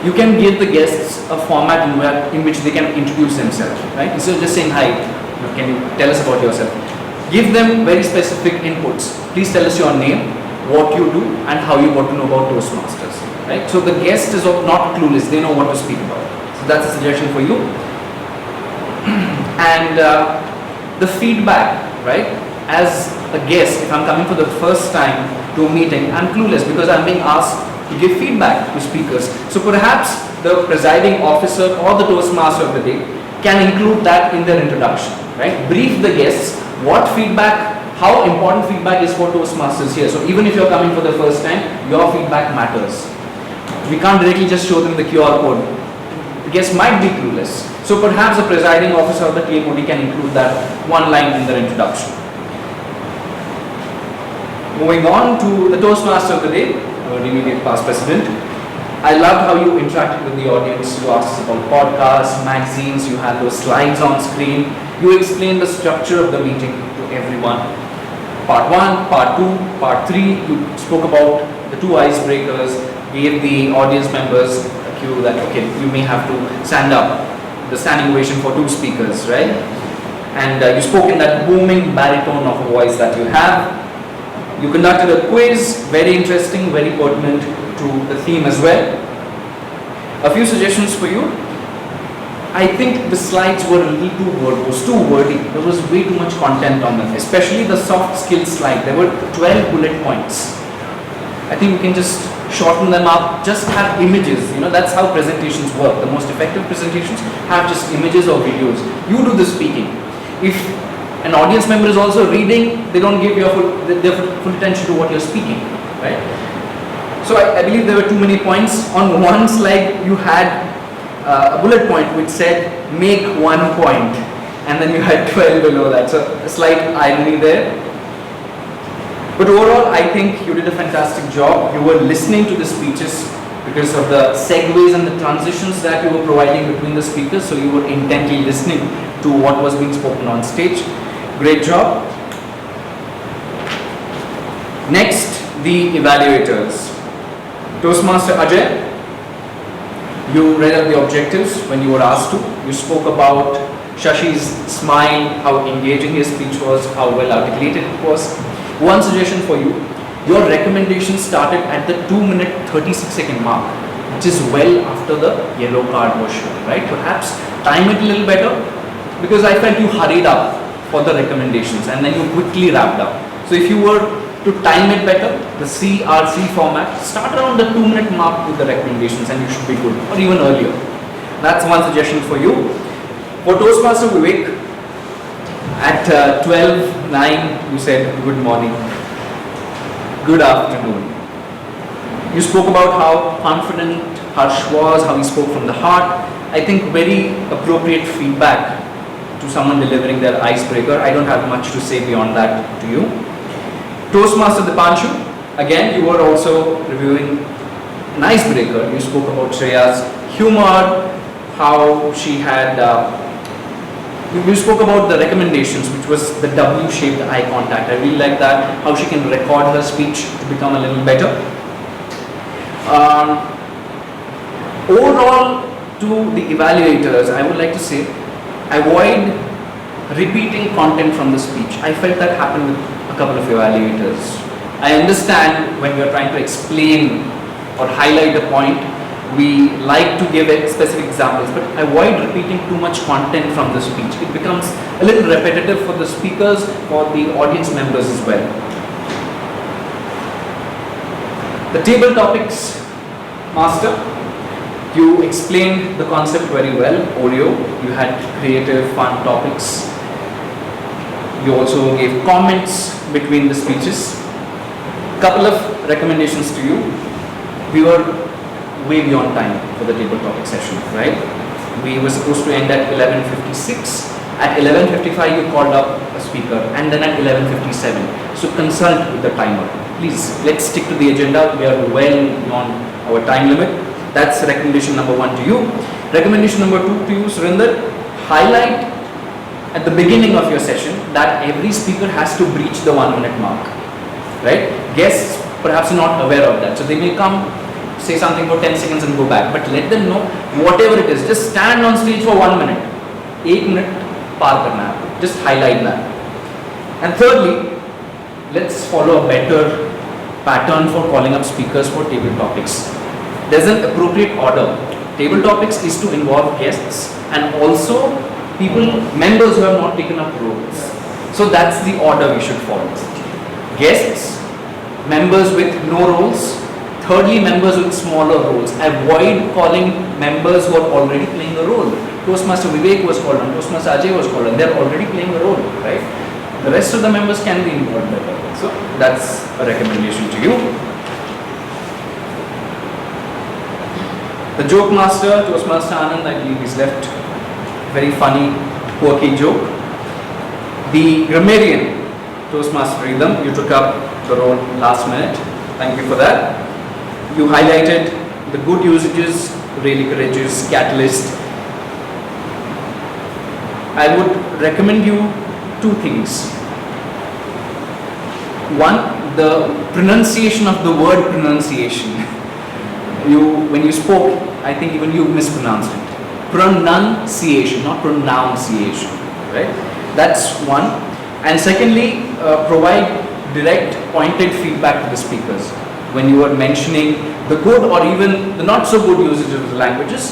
You can give the guests a format in which they can introduce themselves, right? Instead of just saying hi, can you tell us about yourself? Give them very specific inputs. Please tell us your name, what you do, and how you got to know about Toastmasters, right? So the guest is not clueless, they know what to speak about. So that's a suggestion for you. And the feedback, right? As a guest, if I'm coming for the first time to a meeting, I'm clueless because I'm being asked to give feedback to speakers. So perhaps the presiding officer or the Toastmaster of the day can include that in their introduction, right? Brief the guests what feedback, how important feedback is for Toastmasters here. So even if you're coming for the first time, your feedback matters. We can't directly just show them the QR code. The guests might be clueless. So perhaps the presiding officer of the TMOD can include that one line in their introduction. Moving on to the Toastmaster of the day, our immediate past president. I loved how you interacted with the audience. You asked us about podcasts, magazines, you had those slides on screen. You explained the structure of the meeting to everyone. Part 1, Part 2, Part 3, you spoke about the 2 icebreakers, gave the audience members a cue that, okay, you may have to stand up, the standing ovation for 2 speakers, right? And you spoke in that booming baritone of a voice that you have. You conducted a quiz, very interesting, very pertinent to the theme as well. A few suggestions for you. I think the slides were a little too verbose, too wordy. There was way too much content on them, especially the soft skills slide. There were 12 bullet points. I think we can just shorten them up, just have images. You know, that's how presentations work. The most effective presentations have just images or videos. You do the speaking. If an audience member is also reading, they don't give your their full attention to what you're speaking, right? So I believe there were too many points. On one slide, you had a bullet point which said, make 1 point, and then you had 12 below that. So a slight irony there. But overall, I think you did a fantastic job. You were listening to the speeches because of the segues and the transitions that you were providing between the speakers. So you were intently listening to what was being spoken on stage. Great job. Next, the evaluators. Toastmaster Ajay, you read out the objectives when you were asked to. You spoke about Shashi's smile, how engaging his speech was, how well articulated it was. One suggestion for you, your recommendation started at the 2-minute 36-second mark, which is well after the yellow card was shown, right? Perhaps time it a little better, because I felt you hurried up for the recommendations and then you quickly wrapped up. So if you were to time it better, the CRC format, start around the 2-minute mark with the recommendations and you should be good, or even earlier. That's one suggestion for you. For Toastmaster Vivek, at 12:09 you said good morning, good afternoon. You spoke about how confident Harsh was, how he spoke from the heart. I think very appropriate feedback to someone delivering their icebreaker. I don't have much to say beyond that to you. Toastmaster Deepanshu, again you were also reviewing an icebreaker. You spoke about Shreya's humor, how she had, you spoke about the recommendations, which was the W-shaped eye contact. I really like that, how she can record her speech to become a little better. Overall, to the evaluators, I would like to say, avoid repeating content from the speech. I felt that happened with a couple of evaluators. I understand when we are trying to explain or highlight a point, we like to give specific examples, but avoid repeating too much content from the speech. It becomes a little repetitive for the speakers, for the audience members as well. The table topics master, you explained the concept very well. Oreo, you had creative, fun topics. You also gave comments between the speeches. Couple of recommendations to you. We were way beyond time for the table topic session, right? We were supposed to end at 11:56. At 11:55 you called up a speaker, and then at 11:57. So consult with the timer. Please, let's stick to the agenda. We are well beyond our time limit. That's recommendation number 1 to you. Recommendation number 2 to you, Surinder, highlight at the beginning of your session that every speaker has to breach the 1-minute mark, right? Guests perhaps are not aware of that, so they may come, say something for 10 seconds and go back, but let them know whatever it is, just stand on stage for 1 minute, 8 minute par karna hai, just highlight that. And thirdly, let's follow a better pattern for calling up speakers for table topics. There's an appropriate order. Table topics is to involve guests and also members who have not taken up roles. So that's the order we should follow. Guests, members with no roles, thirdly members with smaller roles. Avoid calling members who are already playing a role. Toastmaster Vivek was called on, Toastmaster Ajay was called on, they're already playing a role, right? The rest of the members can be involved better. So that's a recommendation to you. The joke master, Toastmaster Anand, I believe he's left. Very funny, quirky joke. The grammarian, Toastmaster Reedam, you took up the role last minute. Thank you for that. You highlighted the good usages, really courageous, catalyst. I would recommend you 2 things. One, the pronunciation of the word pronunciation. When you spoke, I think even you mispronounced it. Pronunciation, not pronunciation, right? That's one. And secondly, provide direct, pointed feedback to the speakers. When you are mentioning the good or even the not so good usage of the languages,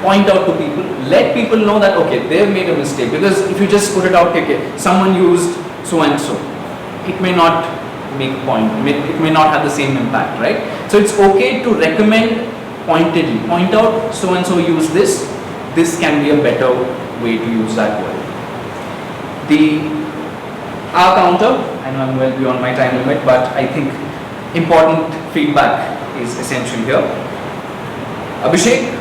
point out to people, let people know that, okay, they've made a mistake. Because if you just put it out, okay, someone used so and so, it may not make a point, it may not have the same impact, right? So it's okay to recommend pointedly, point out so and so use this can be a better way to use that word. The R counter, I know I'm well beyond my time limit, but I think important feedback is essential here. Abhishek,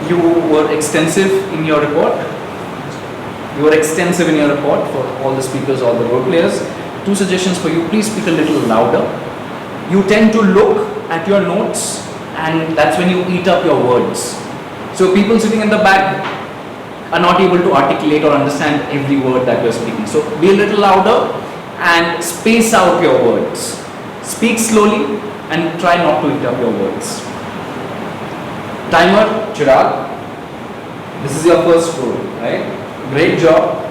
you were extensive in your report. For all the speakers, all the role players. 2 suggestions for you, please speak a little louder. You tend to look at your notes and that's when you eat up your words. So people sitting in the back are not able to articulate or understand every word that you're speaking. So be a little louder and space out your words. Speak slowly and try not to eat up your words. Timer, Chirag, this is your first role, right? Great job.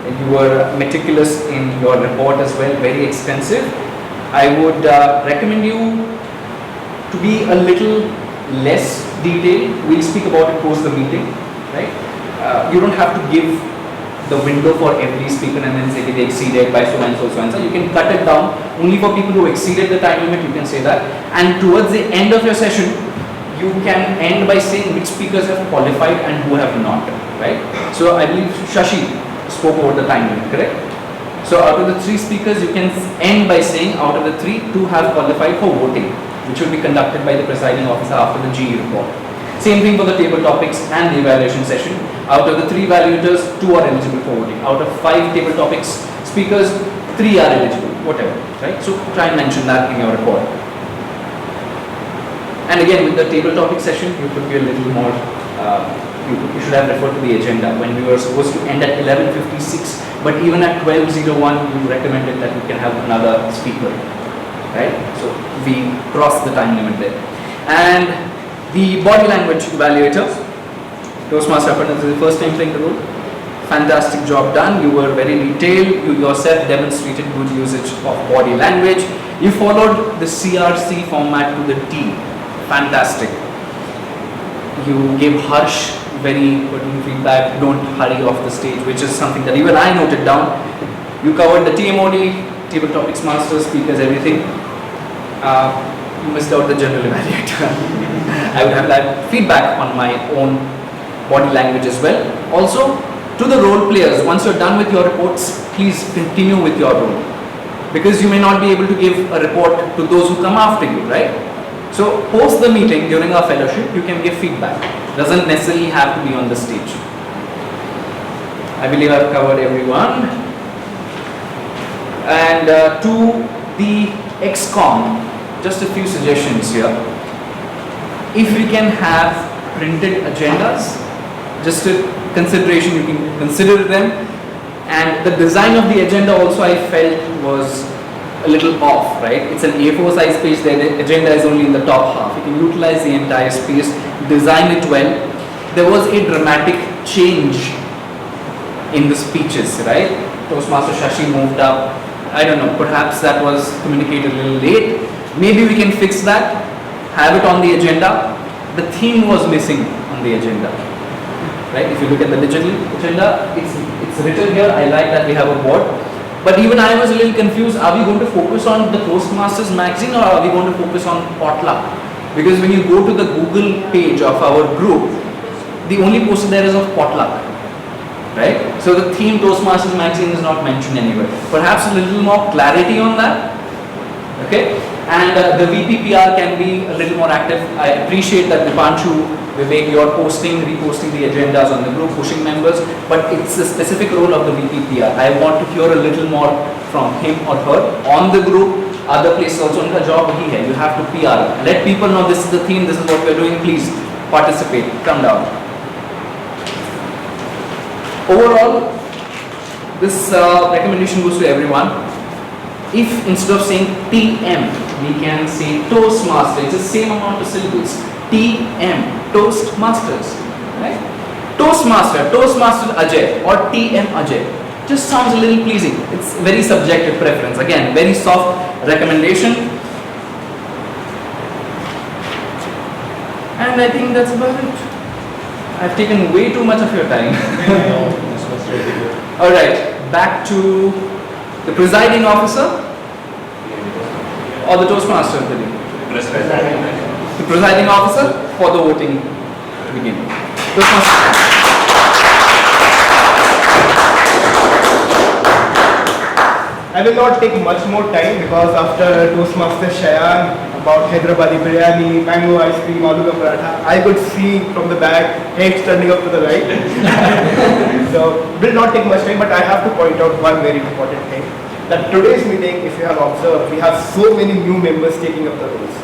You were meticulous in your report as well, very expensive. I would recommend you to be a little less detailed. We'll speak about it post the meeting, right? You don't have to give the window for every speaker and then say they exceeded by so and so, so and so. You can cut it down. Only for people who exceeded the time limit, you can say that. And towards the end of your session, you can end by saying which speakers have qualified and who have not, right? So I believe Shashi spoke about the time limit, correct? So out of the 3 speakers, you can end by saying out of the 3, 2 have qualified for voting, which will be conducted by the presiding officer after the GE report. Same thing for the table topics and the evaluation session. Out of the 3 evaluators, 2 are eligible for voting. Out of 5 table topics speakers, 3 are eligible, whatever, right? So try and mention that in your report. And again, with the table topic session, you could be a little more, you should have referred to the agenda when we were supposed to end at 11:56, but even at 12:01, you recommended that we can have another speaker, right? So we crossed the time limit there. And the body language evaluator, Toastmaster Aparna, this is the first time playing the role. Fantastic job done. You were very detailed. You yourself demonstrated good usage of body language. You followed the CRC format to the T. Fantastic. You gave harsh, very pertinent feedback. Don't hurry off the stage, which is something that even I noted down. You covered the TMOD, table topics, masters, speakers, everything. You missed out the general evaluator. I would have that feedback on my own body language as well. Also, to the role players, once you're done with your reports, please continue with your role. Because you may not be able to give a report to those who come after you, right? So, post the meeting during our fellowship, you can give feedback. Doesn't necessarily have to be on the stage. I believe I've covered everyone. And to the XCOM, just a few suggestions here. If we can have printed agendas, just a consideration, you can consider them. And the design of the agenda also I felt was a little off, right? It's an A4 size page, the agenda is only in the top half. You can utilize the entire space, design it well. There was a dramatic change in the speeches, right? Toastmaster Shashi moved up. I don't know, perhaps that was communicated a little late. Maybe we can fix that, have it on the agenda. The theme was missing on the agenda, right? If you look at the digital agenda, it's written here. I like that we have a board. But even I was a little confused. Are we going to focus on the Toastmasters magazine or are we going to focus on potluck? Because when you go to the Google page of our group, the only poster there is of potluck, right? So the theme Toastmasters magazine is not mentioned anywhere. Perhaps a little more clarity on that, okay? And the VPPR can be a little more active. I appreciate that Deepanshu, Vivek, you're posting, reposting the agendas on the group, pushing members, but it's the specific role of the VPPR. I want to hear a little more from him or her on the group. Other places also, unka job hi hai. You have to PR. Let people know this is the theme, this is what we're doing. Please participate. Come down. Overall, this recommendation goes to everyone. If instead of saying TM, we can say Toastmaster, it's the same amount of syllables. TM, Toastmasters, right? Toastmaster, Toastmaster AJAY or TM AJAY. Just sounds a little pleasing. It's very subjective preference. Again, very soft recommendation. And I think that's about it. I've taken way too much of your time. Alright, back to the presiding officer or the Toastmaster of the day? The presiding officer for the voting to begin. Toastmaster.
I will not take much more time because after Toastmaster Shaayaan about Hyderabadi biryani, mango ice cream, aloo ka paratha, I could see from the back heads turning up to the right. So will not take much time, but I have to point out one very important thing. That today's meeting, if you have observed, we have so many new members taking up the roles.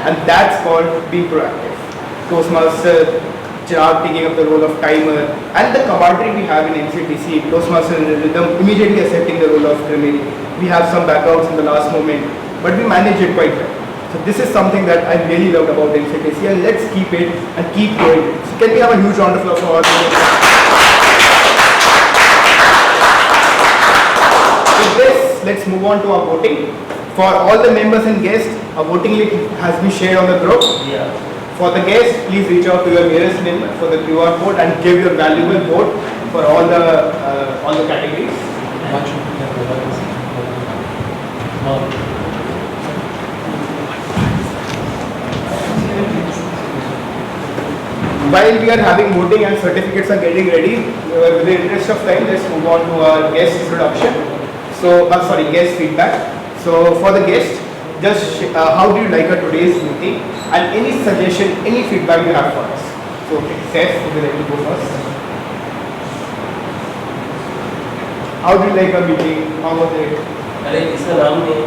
And that's called being proactive. Toastmaster Chirag taking up the role of timer, and the commentary we have in MCTC, Toastmasters in Reedam immediately accepting the role of Grammarian. We have some backgrounds in the last moment. but we manage it quite well. So this is something that I really loved about NCTC, and let's keep it and keep doing it. So can we have a huge round of applause for all? With this, let's move on to our voting. For all the members and guests, a voting link has been shared on the group. For the guests, please reach out to your nearest member for the QR code and give your valuable vote for all the categories. While we are having voting and certificates are getting ready, with the interest of time, let's move on to our guest introduction. So, guest feedback. So, for the guest, just how do you like today's meeting, and any suggestion, any feedback you have for us? So, okay, Saif, would you like to go first? How do you like our meeting? How was it?
It's a long day.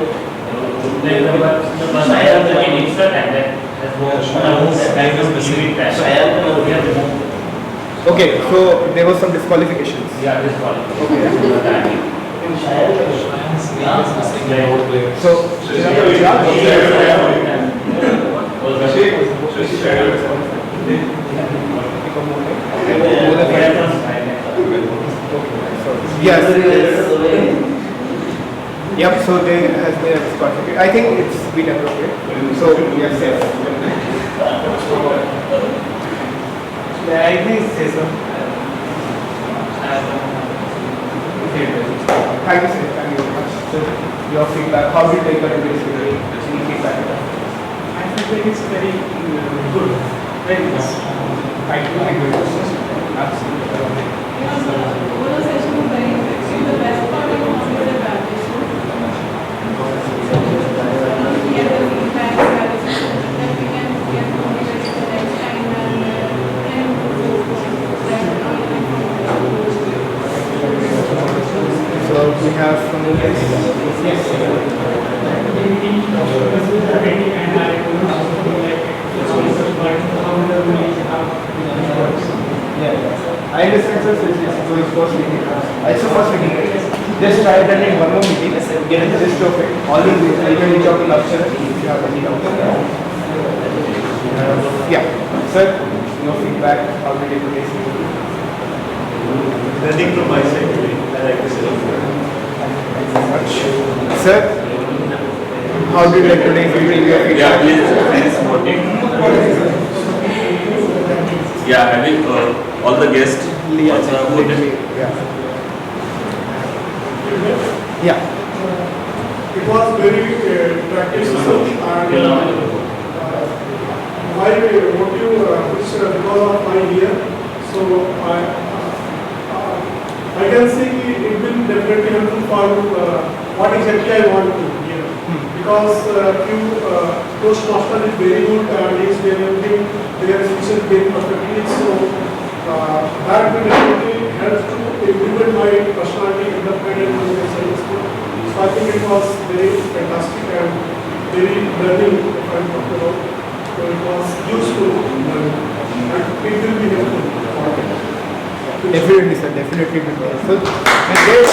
Okay, so there was some disqualifications.
Yeah, disqualification.
So, yes. Yep, so there has been a disqualification. I think it's been appropriate. So, yes, Saif.
I think say so.
Thank you, Saif. Thank you very much. So, your feedback, how do you take today's meeting? Any feedback?
I think it's very good. Very nice.
Thank you. Thank you very much. Absolutely.
The overall session was very effective. The best part of it was the evaluation. We have the feedback that we can get motivated the next time and
So we have from the I understand, sir. So it's first meeting. It's the first meeting, right? Just try attending one more meeting, get the gist of it. Always you can reach out to Lakshana if you have any doubts. Yeah. Sir, your feedback, how did you take today's meeting?
Nothing from my side today. I like this a lot.
Thank you very much. Sir, how did you like today's meeting? Your feedback?
Yeah, please voting. Yeah, having all the guests also voted.
Yeah.
It was very practical and my motive is because of my year. So I can see it will definitely helpful for what exactly I want to hear. Because Toastmasters is very good and is delivering their speeches very perfectly. So that will definitely help to improve my personality development and communication skill. So I think it was very fantastic and very learning if I'm talking about. So it was useful learning and it will be helpful.
Definitely, sir. Definitely will be helpful. With this,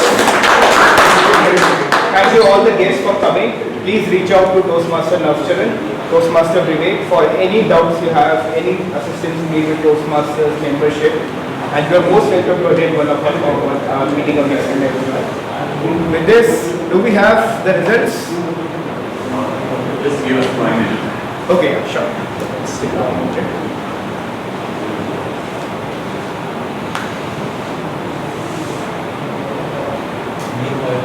thank you all the guests for coming. Please reach out to Toastmaster Navcharan, Toastmaster Vivek for any doubts you have, any assistance you need with Toastmasters membership. And you are most welcome to attend one of our meeting of next time. With this, do we have the results?
Just give us 5 minutes.
Okay, yeah, sure. Let's take a check.
Meanwhile,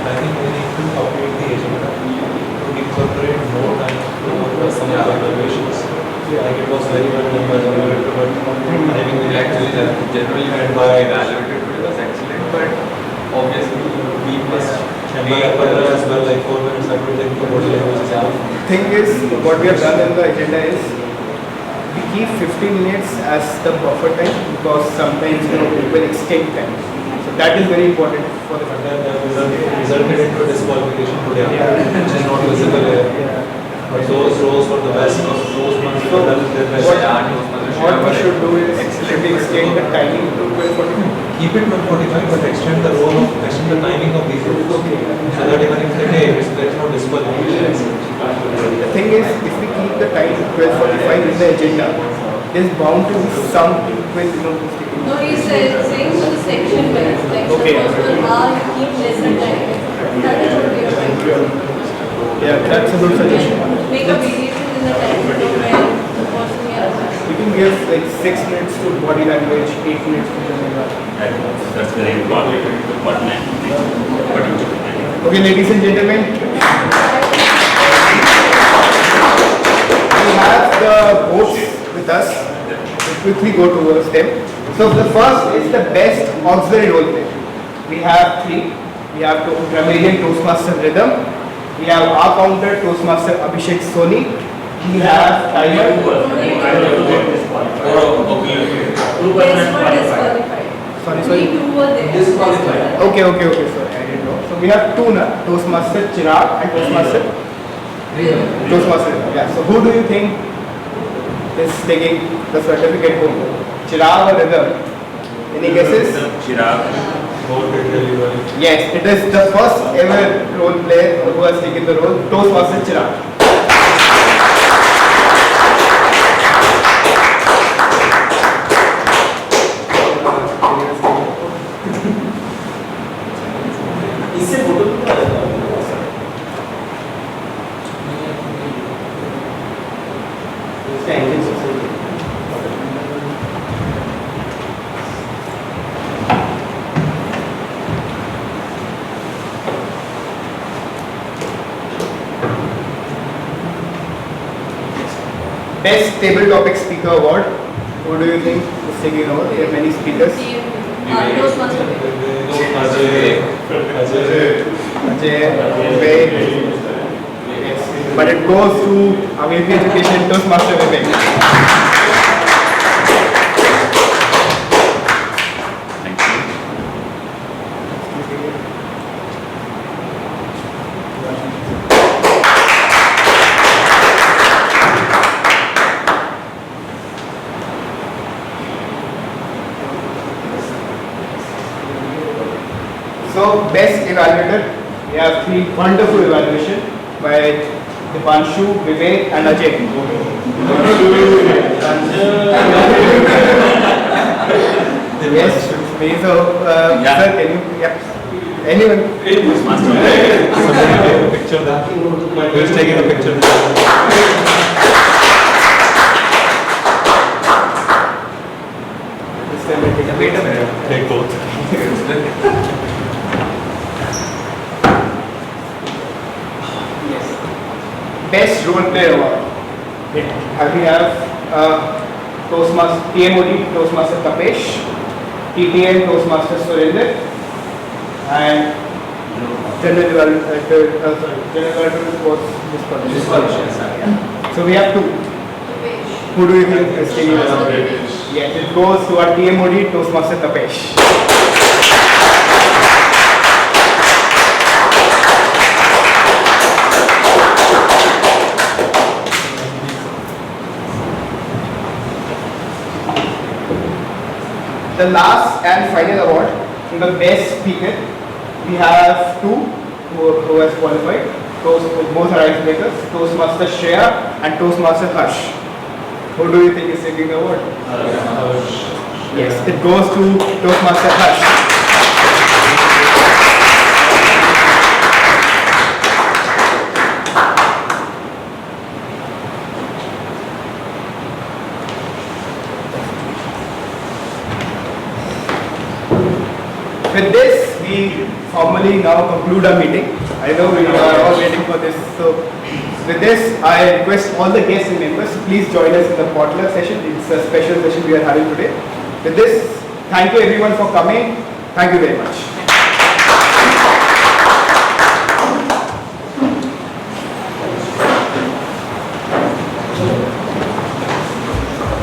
I think we need to update the agenda to incorporate more time for some of the evaluations. Like it was very well done by the evaluator, but I think we actually generally had by evaluator today was excellent, but obviously we must be Aparna as well, like 4 minutes I would think for body language is out.
Thing is, what we have done in the agenda is we keep 15 minutes as the buffer time because sometimes people extend time. So that is very important for the
And then resulted into a disqualification today, which is not visible here. But those roles for the best of those ones who are done their best.
what we should do is should we extend the timing to 12:45?
Keep it 145, but extend the timing of these roles. So that even if they take, there's no disqualification.
is, if we keep the time 12:45 in the agenda, there's bound to be some quiz,
No, he's saying for the section wise, like
Okay.
the first one hour, you keep less than time. That is what we are trying to do.
Yeah, that's a good suggestion.
Make a variation in the time window where the person we are asking.
We can give like 6 minutes to body language, 8 minutes to general.
That's very important.
Okay, ladies and gentlemen, we have the votes with us. We'll quickly go towards them. So the first is the best auxiliary role play. We have 3. We have Grammarian Toastmasters Reedam. We have our counter Toastmaster Abhishek Soni. We have timer.
Yes, one disqualified.
Sorry.
We two were there.
Okay, sorry, I didn't know. So we have 2 now, Toastmaster Chirag and Toastmaster Toastmaster. Yeah. So who do you think is taking the certificate home? Chirag or Reedam? Any guesses?
Chirag.
Yes, it is the first ever role player who has taken the role, Toastmaster Chirag. Best table topic speaker award. Who do you think is taking over? There are many speakers.
Toastmaster.
AJAY, Vivek. Yes. But it goes to Amazing Education Toastmaster Vivek.
Thank you.
So, best evaluator, we have 3 wonderful evaluation by Deepanshu, Vivek and AJAY. Yes, please, sir, can you, anyone?
Somebody take a picture of that. Who's taking a picture?
Wait a minute.
Take both.
Yes. Best role play award. We have Toastmaster TMOD Toastmaster Tapesh, TTM Toastmaster Surinder, and General Evaluator was disqualified. So we have 2. Who do you think is taking the award? Yes, it goes to our TMOD Toastmaster Tapesh. The last and final award in the best speaker, we have 2 who has qualified. Both are icebreakers, Toastmaster Shayaan and Toastmaster Harsh. Who do you think is taking the award? Yes, it goes to Toastmaster Harsh. With this, we formally now conclude our meeting. I know we are all waiting for this. So, with this, I request all the guests and members to please join us in the potluck session. It's a special session we are having today. With this, thank you everyone for coming. Thank you very much.